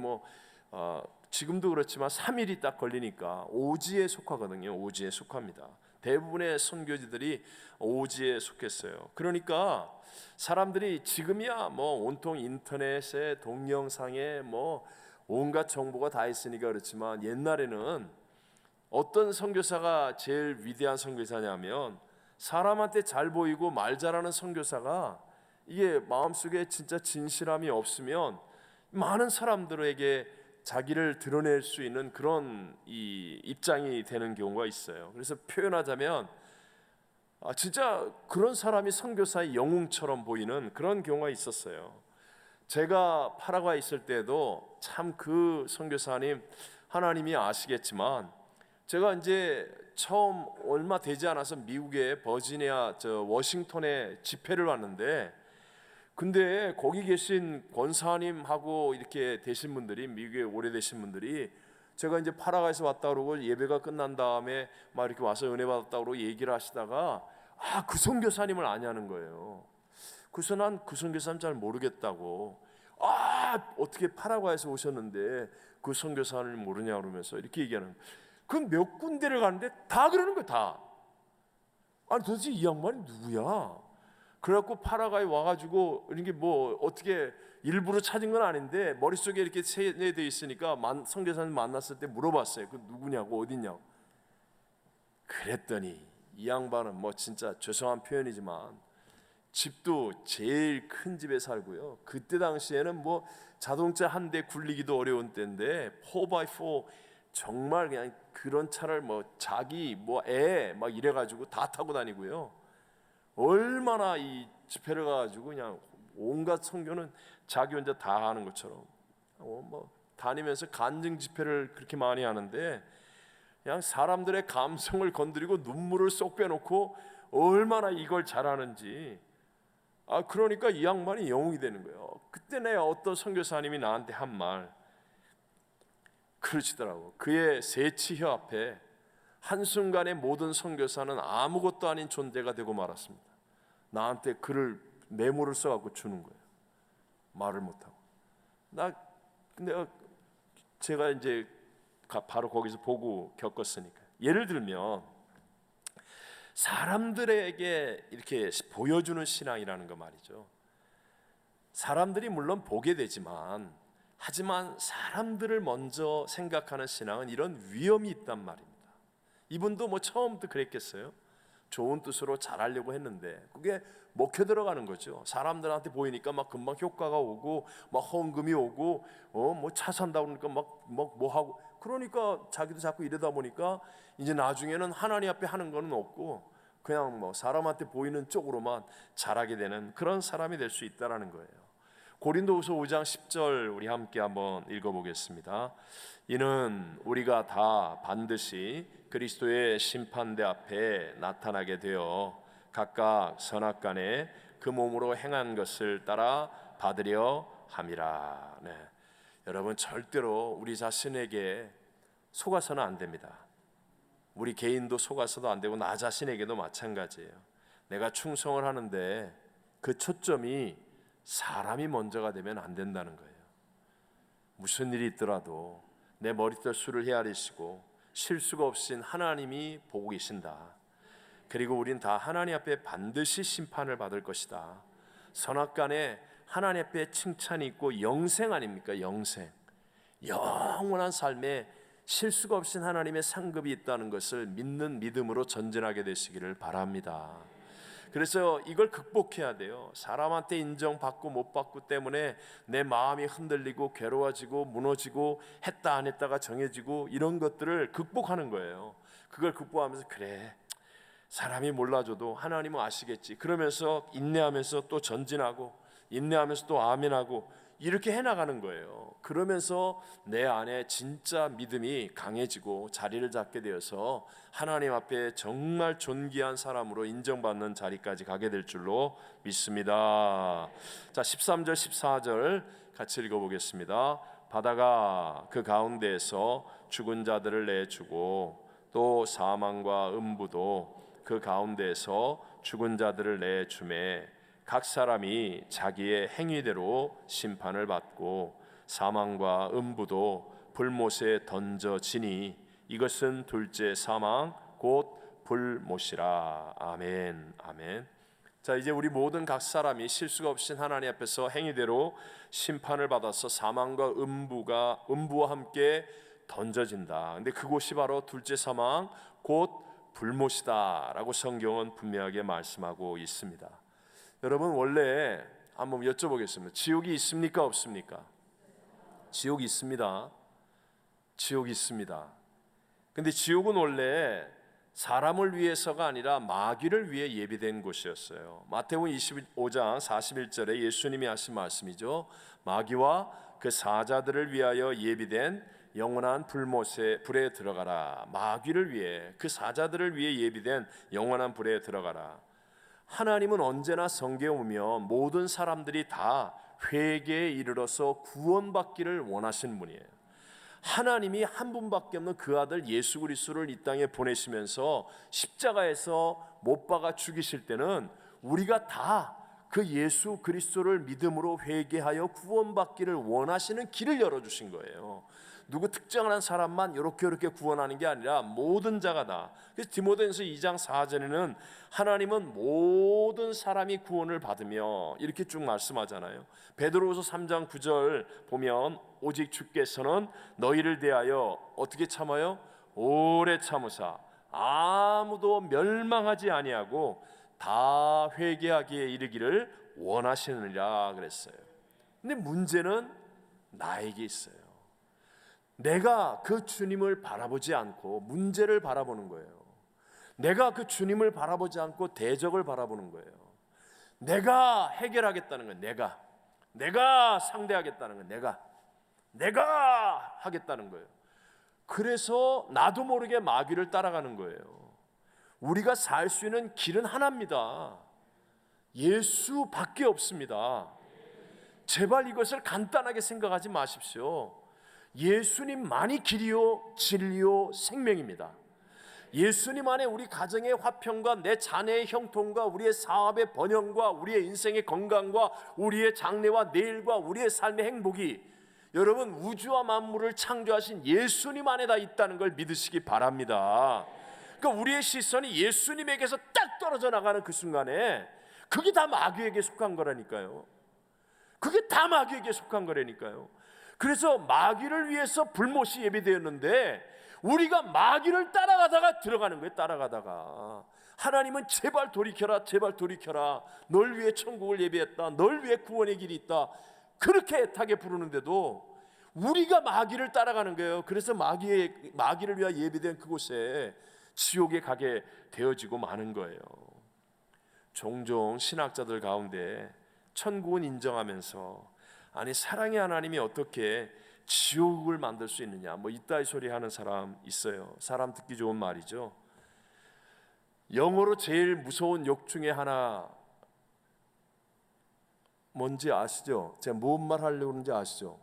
지금도 그렇지만 3일이 딱 걸리니까 오지에 속하거든요. 오지에 속합니다. 대부분의 선교지들이 오지에 속했어요. 그러니까 사람들이 지금이야 뭐 온통 인터넷에 동영상에 뭐 온갖 정보가 다 있으니까 그렇지만 옛날에는 어떤 선교사가 제일 위대한 선교사냐면 사람한테 잘 보이고 말 잘하는 선교사가 이게 마음속에 진짜 진실함이 없으면 많은 사람들에게 자기를 드러낼 수 있는 그런 이 입장이 되는 경우가 있어요. 그래서 표현하자면 진짜 그런 사람이 선교사의 영웅처럼 보이는 그런 경우가 있었어요. 제가 파라과이 있을 때도 참 그 선교사님 하나님이 아시겠지만 제가 이제 처음 얼마 되지 않아서 미국의 버지니아 워싱턴에 집회를 왔는데, 근데 거기 계신 권사님하고 이렇게 되신 분들이, 미국에 오래되신 분들이 제가 이제 파라과이에서 왔다 그러고 예배가 끝난 다음에 막 이렇게 와서 은혜 받았다 그러고 얘기를 하시다가 그 선교사님을 아냐는 거예요. 그래서 난 그 선교사님 잘 모르겠다고, 어떻게 파라과이에서 오셨는데 그 선교사님을 모르냐 그러면서 이렇게 얘기하는 거예요. 그 몇 군데를 가는데 다 그러는 거야, 다. 아니 도대체 이 양반이 누구야? 그래갖고 파라과이 와가지고 이게 뭐 어떻게 일부러 찾은 건 아닌데 머릿속에 이렇게 세뇌되어 있으니까 선교사님 만났을 때 물어봤어요. 그 누구냐고, 어디냐고. 그랬더니 이 양반은 뭐 진짜 죄송한 표현이지만 집도 제일 큰 집에 살고요. 그때 당시에는 뭐 자동차 한 대 굴리기도 어려운 때인데 4x4 정말 그냥 그런 차를 뭐 자기 뭐 애 막 이래가지고 다 타고 다니고요. 얼마나 이 집회를 가가지고 그냥 온갖 선교는 자기 혼자 다 하는 것처럼 뭐 다니면서 간증 집회를 그렇게 많이 하는데 그냥 사람들의 감성을 건드리고 눈물을 쏙 빼놓고 얼마나 이걸 잘하는지. 그러니까 이 양반이 영웅이 되는 거예요. 그때 내가 어떤 선교사님이 나한테 한 말 그러시더라고. 그의 세치혀 앞에 한순간에 모든 선교사는 아무것도 아닌 존재가 되고 말았습니다. 나한테 글을 메모를 써갖고 주는 거예요. 말을 못하고. 나 근데 제가 이제 바로 거기서 보고 겪었으니까. 예를 들면 사람들에게 이렇게 보여주는 신앙이라는 거 말이죠. 사람들이 물론 보게 되지만, 하지만 사람들을 먼저 생각하는 신앙은 이런 위험이 있단 말입니다. 이분도 뭐 처음부터 그랬겠어요? 좋은 뜻으로 잘하려고 했는데 그게 먹혀 들어가는 거죠. 사람들한테 보이니까 막 금방 효과가 오고 막 헌금이 오고 뭐 차 산다고 그러니까 막 뭐 하고, 그러니까 자기도 자꾸 이러다 보니까 이제 나중에는 하나님 앞에 하는 거는 없고 그냥 뭐 사람한테 보이는 쪽으로만 잘하게 되는 그런 사람이 될 수 있다라는 거예요. 고린도후서 5장 10절 우리 함께 한번 읽어보겠습니다. 이는 우리가 다 반드시 그리스도의 심판대 앞에 나타나게 되어 각각 선악간에 그 몸으로 행한 것을 따라 받으려 함이라. 네. 여러분, 절대로 우리 자신에게 속아서는 안 됩니다. 우리 개인도 속아서도 안 되고 나 자신에게도 마찬가지예요. 내가 충성을 하는데 그 초점이 사람이 먼저가 되면 안 된다는 거예요. 무슨 일이 있더라도 내 머릿결 수를 헤아리시고 실수가 없인 하나님이 보고 계신다. 그리고 우린 다 하나님 앞에 반드시 심판을 받을 것이다. 선악간에 하나님 앞에 칭찬이 있고 영생 아닙니까? 영생, 영원한 삶에 실수가 없인 하나님의 상급이 있다는 것을 믿는 믿음으로 전진하게 되시기를 바랍니다. 그래서 이걸 극복해야 돼요. 사람한테 인정받고 못 받고 때문에 내 마음이 흔들리고 괴로워지고 무너지고 했다 안 했다가 정해지고 이런 것들을 극복하는 거예요. 그걸 극복하면서 그래, 사람이 몰라줘도 하나님은 아시겠지, 그러면서 인내하면서 또 전진하고 인내하면서 또 아멘하고 이렇게 해나가는 거예요. 그러면서 내 안에 진짜 믿음이 강해지고 자리를 잡게 되어서 하나님 앞에 정말 존귀한 사람으로 인정받는 자리까지 가게 될 줄로 믿습니다. 자, 13절 14절 같이 읽어보겠습니다. 바다가 그 가운데에서 죽은 자들을 내주고 또 사망과 음부도 그 가운데에서 죽은 자들을 내주매 각 사람이 자기의 행위대로 심판을 받고 사망과 음부도 불못에 던져지니 이것은 둘째 사망 곧 불못이라. 아멘, 아멘. 자, 이제 우리 모든 각 사람이 실수가 없인 하나님 앞에서 행위대로 심판을 받아서 사망과 음부와 함께 던져진다. 근데 그곳이 바로 둘째 사망 곧 불못이다라고 성경은 분명하게 말씀하고 있습니다. 여러분, 원래 한번 여쭤보겠습니다. 지옥이 있습니까 없습니까? 지옥이 있습니다. 지옥이 있습니다. 근데 지옥은 원래 사람을 위해서가 아니라 마귀를 위해 예비된 곳이었어요. 마태복음 25장 41절에 예수님이 하신 말씀이죠. 마귀와 그 사자들을 위하여 예비된 영원한 불에 들어가라. 마귀를 위해, 그 사자들을 위해 예비된 영원한 불에 들어가라. 하나님은 언제나 성경에 보면 모든 사람들이 다 회개에 이르러서 구원받기를 원하시는 분이에요. 하나님이 한 분밖에 없는 그 아들 예수 그리스도를 이 땅에 보내시면서 십자가에서 못 박아 죽이실 때는 우리가 다 그 예수 그리스도를 믿음으로 회개하여 구원받기를 원하시는 길을 열어주신 거예요. 누구 특정한 사람만 이렇게 구원하는 게 아니라 모든 자가 다. 그래서 디모데전서 2장 4절에는 하나님은 모든 사람이 구원을 받으며 이렇게 쭉 말씀하잖아요. 베드로후서 3장 9절 보면 오직 주께서는 너희를 대하여 어떻게 참아요? 오래 참으사 아무도 멸망하지 아니하고 다 회개하기에 이르기를 원하시느니라 그랬어요. 근데 문제는 나에게 있어요. 내가 그 주님을 바라보지 않고 문제를 바라보는 거예요. 내가 그 주님을 바라보지 않고 대적을 바라보는 거예요. 내가 해결하겠다는 거예요. 내가 상대하겠다는 거예요. 내가 하겠다는 거예요. 그래서 나도 모르게 마귀를 따라가는 거예요. 우리가 살 수 있는 길은 하나입니다. 예수밖에 없습니다. 제발 이것을 간단하게 생각하지 마십시오. 예수님만이 길이요 진리요 생명입니다. 예수님 안에 우리 가정의 화평과 내 자녀의 형통과 우리의 사업의 번영과 우리의 인생의 건강과 우리의 장래와 내일과 우리의 삶의 행복이 여러분, 우주와 만물을 창조하신 예수님 안에 다 있다는 걸 믿으시기 바랍니다. 그러니까 우리의 시선이 예수님에게서 딱 떨어져 나가는 그 순간에 그게 다 마귀에게 속한 거라니까요. 그게 다 마귀에게 속한 거라니까요. 그래서 마귀를 위해서 불못이 예비되었는데 우리가 마귀를 따라가다가 들어가는 거예요. 따라가다가 하나님은 제발 돌이켜라, 제발 돌이켜라, 널 위해 천국을 예비했다, 널 위해 구원의 길이 있다, 그렇게 애타게 부르는데도 우리가 마귀를 따라가는 거예요. 그래서 마귀를 위하여 예비된 그곳에 지옥에 가게 되어지고 마는 거예요. 종종 신학자들 가운데 천국은 인정하면서 아니 사랑의 하나님이 어떻게 지옥을 만들 수 있느냐 뭐 이따위 소리 하는 사람 있어요. 사람 듣기 좋은 말이죠. 영어로 제일 무서운 욕 중에 하나 뭔지 아시죠? 제가 뭔 말 하려고 그러는지 아시죠?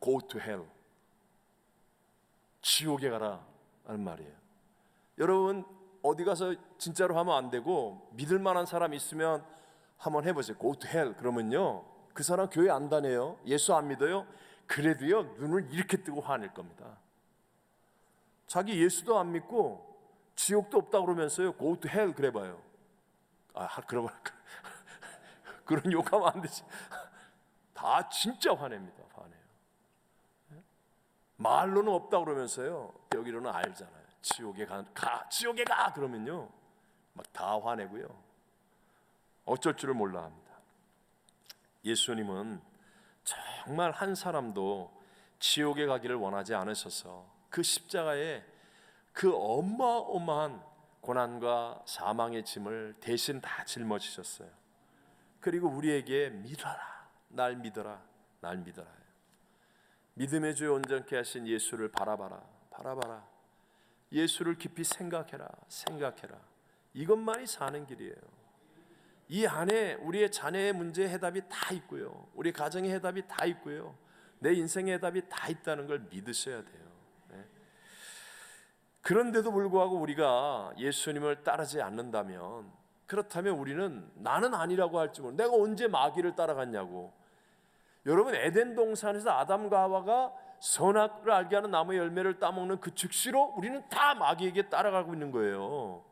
Go to hell. 지옥에 가라 하는 말이에요. 여러분 어디 가서 진짜로 하면 안 되고 믿을 만한 사람 있으면 한번 해보세요. Go to hell 그러면요 그 사람 교회 안 다녀요, 예수 안 믿어요, 그래도요 눈을 이렇게 뜨고 화낼 겁니다. 자기 예수도 안 믿고 지옥도 없다 그러면서요 Go to hell 그래봐요. 그러면 그런 욕하면 안 되지. 다 진짜 화냅니다. 화내요. 말로는 없다 그러면서요 여기로는 알잖아요. 지옥에 지옥에 가 그러면요 막 다 화내고요 어쩔 줄을 몰라 합니다. 예수님은 정말 한 사람도 지옥에 가기를 원하지 않으셔서 그 십자가에 그 어마어마한 고난과 사망의 짐을 대신 다 짊어지셨어요. 그리고 우리에게 믿어라, 날 믿어라, 날 믿어라. 믿음의 주 온전케 하신 예수를 바라봐라, 바라봐라. 예수를 깊이 생각해라, 생각해라. 이것만이 사는 길이에요. 이 안에 우리의 자녀의 문제의 해답이 다 있고요, 우리 가정의 해답이 다 있고요, 내 인생의 해답이 다 있다는 걸 믿으셔야 돼요. 네. 그런데도 불구하고 우리가 예수님을 따르지 않는다면, 그렇다면 우리는 나는 아니라고 할지 모르고 내가 언제 마귀를 따라갔냐고. 여러분 에덴 동산에서 아담과 하와가 선악을 알게 하는 나무의 열매를 따먹는 그 즉시로 우리는 다 마귀에게 따라가고 있는 거예요.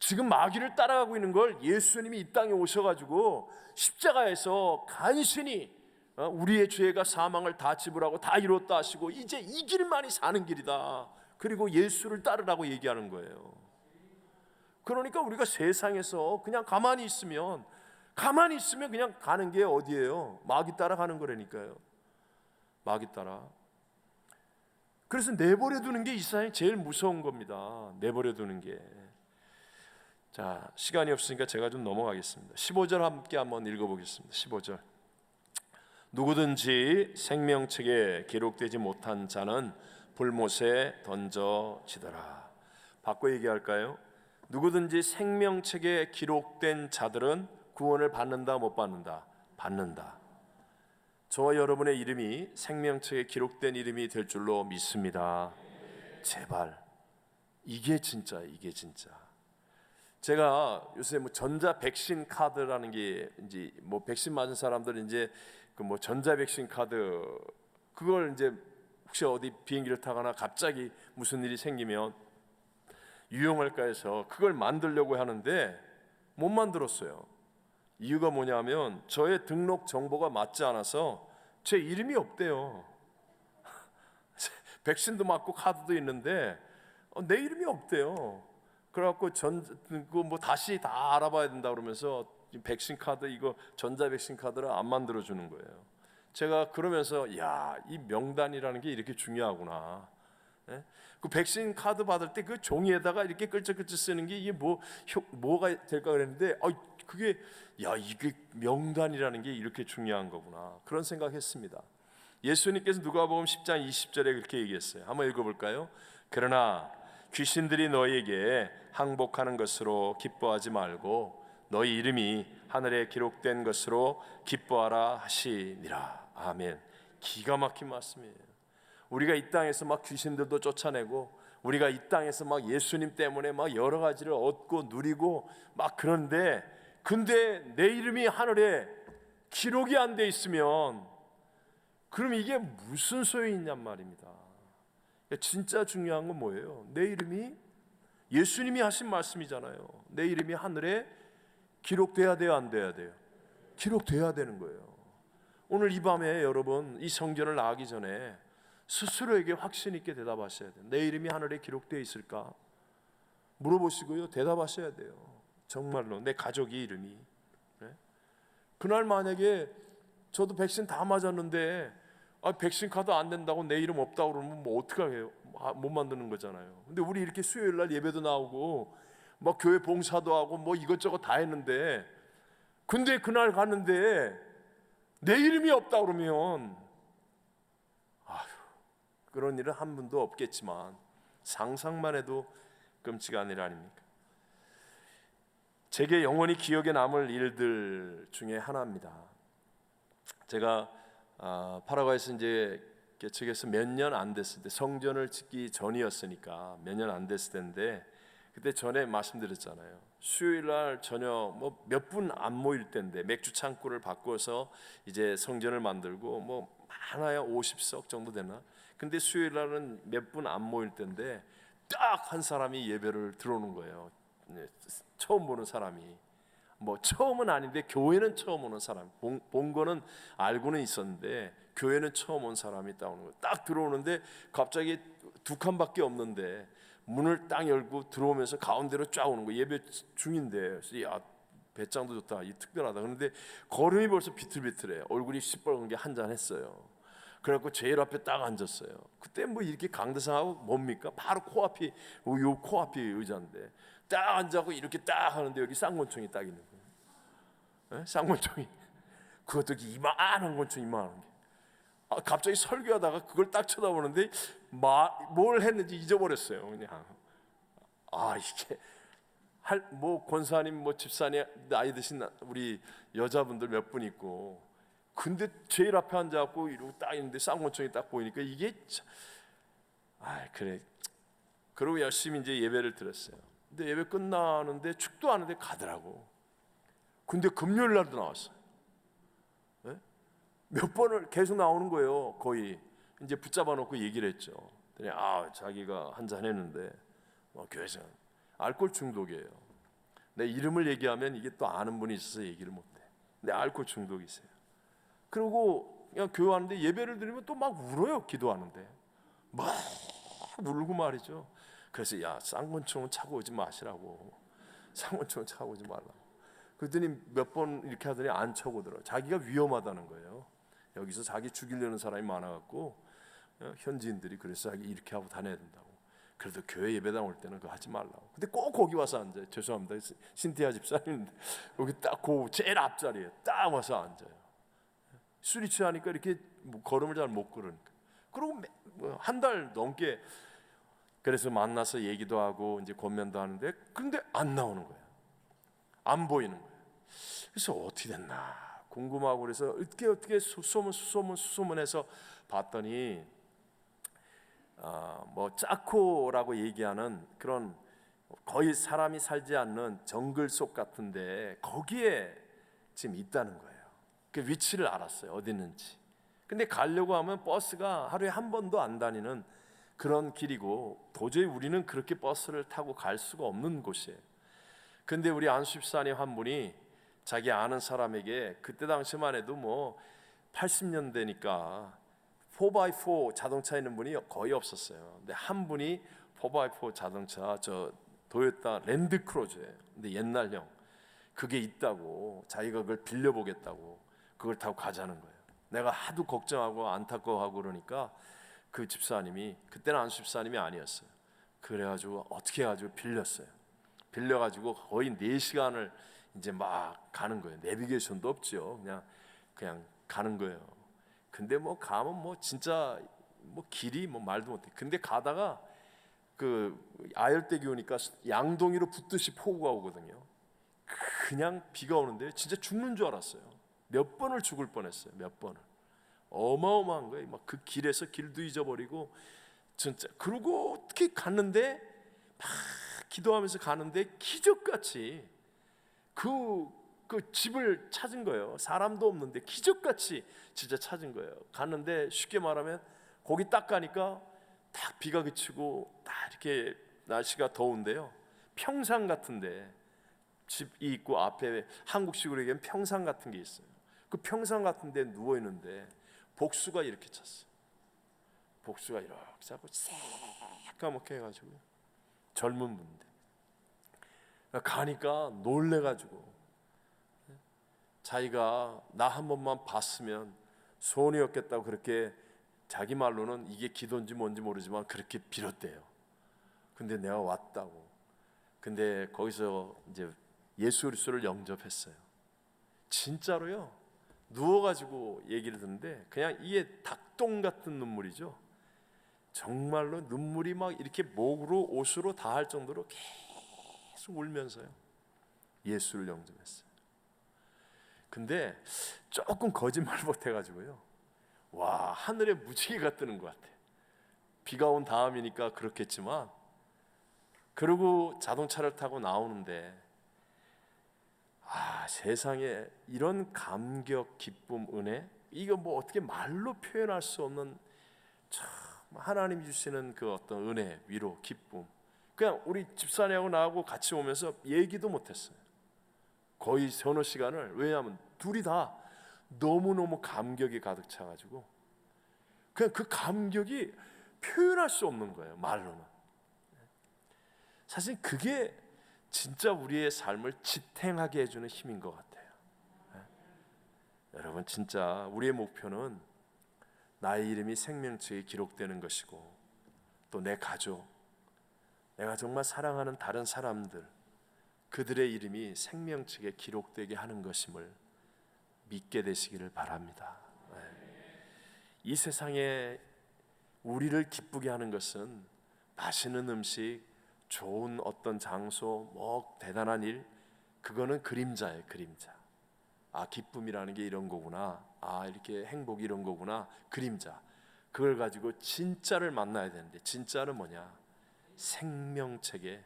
지금 마귀를 따라가고 있는 걸 예수님이 이 땅에 오셔가지고 십자가에서 간신히 우리의 죄가 사망을 다 지불하고 다 이뤘다 하시고 이제 이 길만이 사는 길이다, 그리고 예수를 따르라고 얘기하는 거예요. 그러니까 우리가 세상에서 그냥 가만히 있으면 그냥 가는 게 어디예요? 마귀 따라가는 거라니까요. 마귀 따라. 그래서 내버려 두는 게 이 세상에 제일 무서운 겁니다. 내버려 두는 게. 자, 시간이 없으니까 제가 좀 넘어가겠습니다. 15절 함께 한번 읽어보겠습니다. 15절. 누구든지 생명책에 기록되지 못한 자는 불못에 던져지더라. 바꿔 얘기할까요? 누구든지 생명책에 기록된 자들은 구원을 받는다, 못 받는다? 받는다. 저와 여러분의 이름이 생명책에 기록된 이름이 될 줄로 믿습니다. 제발. 이게 진짜, 이게 진짜. 제가 요새 뭐 전자 백신 카드라는 게 이제 뭐 백신 맞은 사람들은 이제 그 뭐 전자 백신 카드 그걸 이제 혹시 어디 비행기를 타거나 갑자기 무슨 일이 생기면 유용할까 해서 그걸 만들려고 하는데 못 만들었어요. 이유가 뭐냐면 저의 등록 정보가 맞지 않아서 제 이름이 없대요. 백신도 맞고 카드도 있는데 내 이름이 없대요. 그래갖고 뭐 다시 다 알아봐야 된다 그러면서 백신 카드 이거 전자 백신 카드를 안 만들어 주는 거예요. 제가 그러면서 야, 이 명단이라는 게 이렇게 중요하구나. 네? 그 백신 카드 받을 때 그 종이에다가 이렇게 끌적끌적 쓰는 게 이게 뭐가 될까 그랬는데 그게 야, 이게 명단이라는 게 이렇게 중요한 거구나. 그런 생각했습니다. 예수님께서 누가복음 10장 20절에 그렇게 얘기했어요. 한번 읽어볼까요? 그러나 귀신들이 너희에게 항복하는 것으로 기뻐하지 말고 너희 이름이 하늘에 기록된 것으로 기뻐하라 하시니라. 아멘. 기가 막힌 말씀이에요. 우리가 이 땅에서 막 귀신들도 쫓아내고 우리가 이 땅에서 막 예수님 때문에 막 여러 가지를 얻고 누리고 막 그런데 근데 내 이름이 하늘에 기록이 안 돼 있으면 그럼 이게 무슨 소용이 있냔 말입니다. 진짜 중요한 건 뭐예요? 내 이름이 예수님이 하신 말씀이잖아요. 내 이름이 하늘에 기록돼야 돼요, 안 돼야 돼요? 기록돼야 되는 거예요. 오늘 이 밤에 여러분 이 성전을 나가기 전에 스스로에게 확신 있게 대답하셔야 돼요. 내 이름이 하늘에 기록되어 있을까? 물어보시고요, 대답하셔야 돼요. 정말로 내 가족이 이름이. 그날 만약에 저도 백신 다 맞았는데 백신 카드 안 된다고 내 이름 없다고 그러면 뭐 어떻게 해요? 못 만드는 거잖아요. 근데 우리 이렇게 수요일 날 예배도 나오고 뭐 교회 봉사도 하고 뭐 이것저것 다 했는데 근데 그날 갔는데 내 이름이 없다 그러면 그런 일은 한 분도 없겠지만 상상만 해도 끔찍한 일 아닙니까? 제게 영원히 기억에 남을 일들 중에 하나입니다. 제가 파라과이에서 이제 개척해서 몇 년 안 됐을 때, 성전을 짓기 전이었으니까 몇 년 안 됐을 텐데, 그때 전에 말씀드렸잖아요. 수요일 날 저녁 뭐 몇 분 안 모일 때인데 맥주 창고를 바꿔서 이제 성전을 만들고 뭐 많아야 50석 정도 되나? 근데 수요일 날은 몇 분 안 모일 때인데 딱 한 사람이 예배를 들어오는 거예요. 처음 보는 사람이. 뭐 처음은 아닌데 교회는 처음 오는 사람. 본 거는 알고는 있었는데 교회는 처음 온 사람이 딱 오는 거예요. 딱 들어오는데 갑자기 두 칸밖에 없는데 문을 딱 열고 들어오면서 가운데로 쫙 오는 거예요. 예배 중인데 야, 배짱도 좋다. 이 특별하다. 그런데 걸음이 벌써 비틀비틀해. 얼굴이 시뻘건 게 한잔했어요. 그래갖고 제일 앞에 딱 앉았어요. 그때 뭐 이렇게 강대상하고 뭡니까? 바로 코앞이 요 코앞이 의자인데 딱 앉아고 이렇게 딱 하는데 여기 쌍권총이 딱 있는 거예요. 쌍권총이 그것도 이만한 권총 이만한 게. 갑자기 설교하다가 그걸 딱 쳐다보는데 뭘 했는지 잊어버렸어요. 그냥 이게 뭐 권사님 뭐 집사님 나이 드신 우리 여자분들 몇 분 있고. 근데 제일 앞에 앉아갖고 이러고 딱 있는데 쌍권총이 딱 보이니까 이게 그래. 그러고 열심히 이제 예배를 드렸어요. 근데 예배 끝나는데 축도하는데 가더라고. 근데 금요일 날도 나왔어요. 네? 몇 번을 계속 나오는 거예요. 거의 이제 붙잡아 놓고 얘기를 했죠. 자기가 한잔 했는데 교회에서 알코올 중독이에요. 내 이름을 얘기하면 이게 또 아는 분이 있어서 얘기를 못해. 근데 알코올 중독이세요. 그리고 그냥 교회하는데 예배를 드리면 또 막 울어요. 기도하는데 막 울고 말이죠. 그래서 쌍권총은 차고 오지 마시라고. 쌍권총은 차고 오지 말라고. 그랬더니 몇 번 이렇게 하더니 안 차고 오더라고요. 자기가 위험하다는 거예요. 여기서 자기 죽이려는 사람이 많아갖고 현지인들이 그래서 자기 이렇게 하고 다녀야 된다고. 그래도 교회 예배당 올 때는 그거 하지 말라고. 근데 꼭 거기 와서 앉아요. 죄송합니다. 신티아 집사님인데 여기 딱 제일 앞자리에 딱 와서 앉아요. 술이 취하니까 이렇게 걸음을 잘 못 걸으니까. 그리고 한 달 넘게 그래서 만나서 얘기도 하고 이제 권면도 하는데 근데 안 나오는 거예요. 안 보이는 거예요. 그래서 어떻게 됐나 궁금하고 그래서 어떻게 수소문해서 봤더니 뭐 짜코라고 얘기하는 그런 거의 사람이 살지 않는 정글 속 같은데 거기에 지금 있다는 거예요. 그 위치를 알았어요. 어디 있는지. 근데 가려고 하면 버스가 하루에 한 번도 안 다니는 그런 길이고 도저히 우리는 그렇게 버스를 타고 갈 수가 없는 곳이에요. 근데 우리 안수집사님 한 분이 자기 아는 사람에게 그때 당시만 해도 뭐 80년대니까 4x4 자동차 있는 분이 거의 없었어요. 근데 한 분이 4x4 자동차 저 도요타 랜드크루저예요. 근데 옛날형 그게 있다고 자기가 그걸 빌려보겠다고 그걸 타고 가자는 거예요. 내가 하도 걱정하고 안타까워하고 그러니까 그 집사님이 그때는 안수 집사님이 아니었어요. 그래가지고 어떻게 해가지고 빌렸어요. 빌려가지고 거의 4시간을 이제 막 가는 거예요. 내비게이션도 없죠. 그냥 가는 거예요. 근데 뭐 가면 뭐 진짜 뭐 길이 뭐 말도 못해. 근데 가다가 그 아열대기 오니까 양동이로 붙듯이 폭우가 오거든요. 그냥 비가 오는데 진짜 죽는 줄 알았어요. 몇 번을 죽을 뻔했어요. 몇 번을. 어마어마한 거예요. 막 그 길에서 길도 잊어버리고 진짜. 그러고 어떻게 갔는데 막 기도하면서 가는데 기적같이 그 그 집을 찾은 거예요. 사람도 없는데 기적같이 진짜 찾은 거예요. 갔는데 쉽게 말하면 거기 딱 가니까 딱 비가 그치고 딱 이렇게 날씨가 더운데요, 평상 같은데 집이 있고 앞에 한국식으로 얘기하면 평상 같은 게 있어요. 그 평상 같은 데 누워 있는데 복수가 이렇게 찼어요. 복수가 이렇게 자꾸 새까맣게 해가지고 젊은 분들 가니까 놀래가지고 자기가 나 한 번만 봤으면 소원이었겠다고 그렇게 자기 말로는 이게 기도인지 뭔지 모르지만 그렇게 빌었대요. 근데 내가 왔다고. 근데 거기서 이제 예수 그리스도를 영접했어요. 진짜로요. 누워가지고 얘기를 듣는데 그냥 이게 닭똥 같은 눈물이죠. 정말로 눈물이 막 이렇게 목으로 옷으로 닿을 정도로 계속 울면서요 예수를 영접했어요. 근데 조금 거짓말 못해가지고요, 와, 하늘에 무지개가 뜨는 것 같아. 비가 온 다음이니까 그렇겠지만, 그리고 자동차를 타고 나오는데 세상에 이런 감격, 기쁨, 은혜, 이거 뭐 어떻게 말로 표현할 수 없는 참 하나님이 주시는 그 어떤 은혜, 위로, 기쁨. 그냥 우리 집사님하고 나하고 같이 오면서 얘기도 못했어요. 거의 서너 시간을. 왜냐하면 둘이 다 너무너무 감격이 가득 차가지고 그냥 그 감격이 표현할 수 없는 거예요, 말로는. 사실 그게 진짜 우리의 삶을 지탱하게 해주는 힘인 것 같아요. 여러분, 진짜 우리의 목표는 나의 이름이 생명책에 기록되는 것이고, 또 내 가족, 내가 정말 사랑하는 다른 사람들, 그들의 이름이 생명책에 기록되게 하는 것임을 믿게 되시기를 바랍니다. 이 세상에 우리를 기쁘게 하는 것은 맛있는 음식, 좋은 어떤 장소, 뭐 대단한 일, 그거는 그림자예요, 그림자. 기쁨이라는 게 이런 거구나, 이렇게 행복이 이런 거구나, 그림자. 그걸 가지고 진짜를 만나야 되는데, 진짜는 뭐냐? 생명책에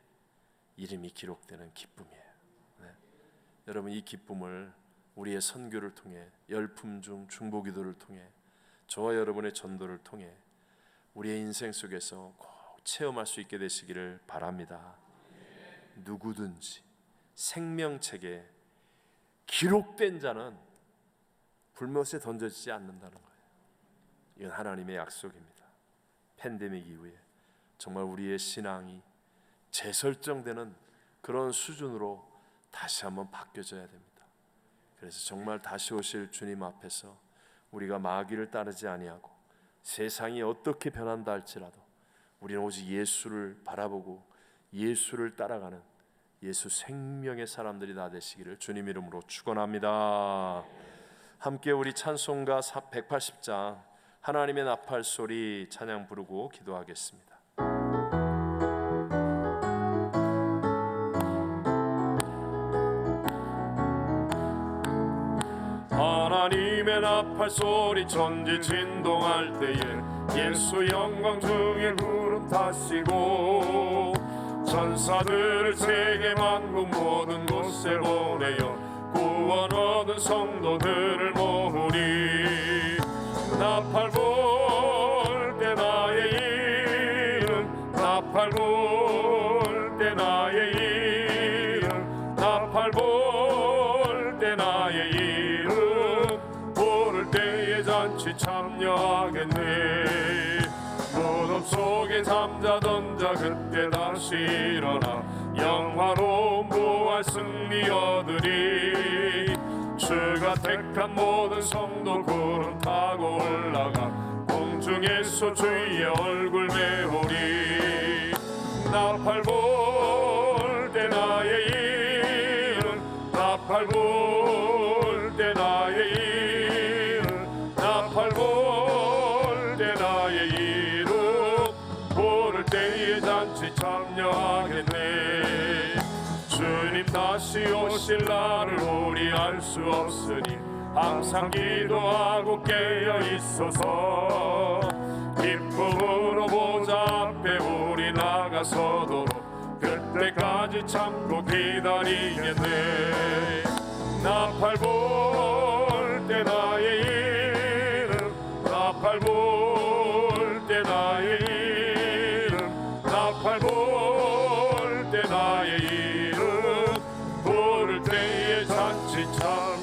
이름이 기록되는 기쁨이에요. 여러분, 이 기쁨을 우리의 선교를 통해, 열품 중 중보기도를 통해, 저와 여러분의 전도를 통해 우리의 인생 속에서 꼭 체험할 수 있게 되시기를 바랍니다. 누구든지 생명책에 기록된 자는 불못에 던져지지 않는다는 거예요. 이건 하나님의 약속입니다. 팬데믹 이후에 정말 우리의 신앙이 재설정되는 그런 수준으로 다시 한번 바뀌어져야 됩니다. 그래서 정말 다시 오실 주님 앞에서 우리가 마귀를 따르지 아니하고 세상이 어떻게 변한다 할지라도 우리는 오직 예수를 바라보고 예수를 따라가는 예수 생명의 사람들이 다 되시기를 주님 이름으로 축원합니다. 함께 우리 찬송가 180장 하나님의 나팔 소리 찬양 부르고 기도하겠습니다. 하나님의 나팔 소리 천지 진동할 때에 예수 영광 중에 구름 타시고 천사들을 세계 만국 모든 곳에 보내어 구원 얻은 성도들을 모으리. 나팔 불 때 나의 이름, 나팔 불 때 나의 이름, 나팔 불 때 나의 이름, 부를 때에 잔치 참여하겠네. 무덤 속에 잠자던 자 그때 다시 일어나 영화로운 부활 승리 얻으리. 주가 택한 모든 성도 구름 타고 올라가 공중에서 주의 얼굴 배우리. 나팔 불 때 나의 이름, 나팔 불 때 나의 이름, 나팔 불 때 나의 이름, 부를 때에 잔치 참여하겠네. 주님 다시 오실 날을 우리 알 수 없으니 항상 기도하고 깨어 있소서. 기쁨으로 보좌 앞에 우리 나가서도록 그때까지 참고 기다리겠네. 나팔 불 때 나의 이름 나팔 불 때 나의 이름 나팔 불 때 나의 이름 부를 때에 잔치차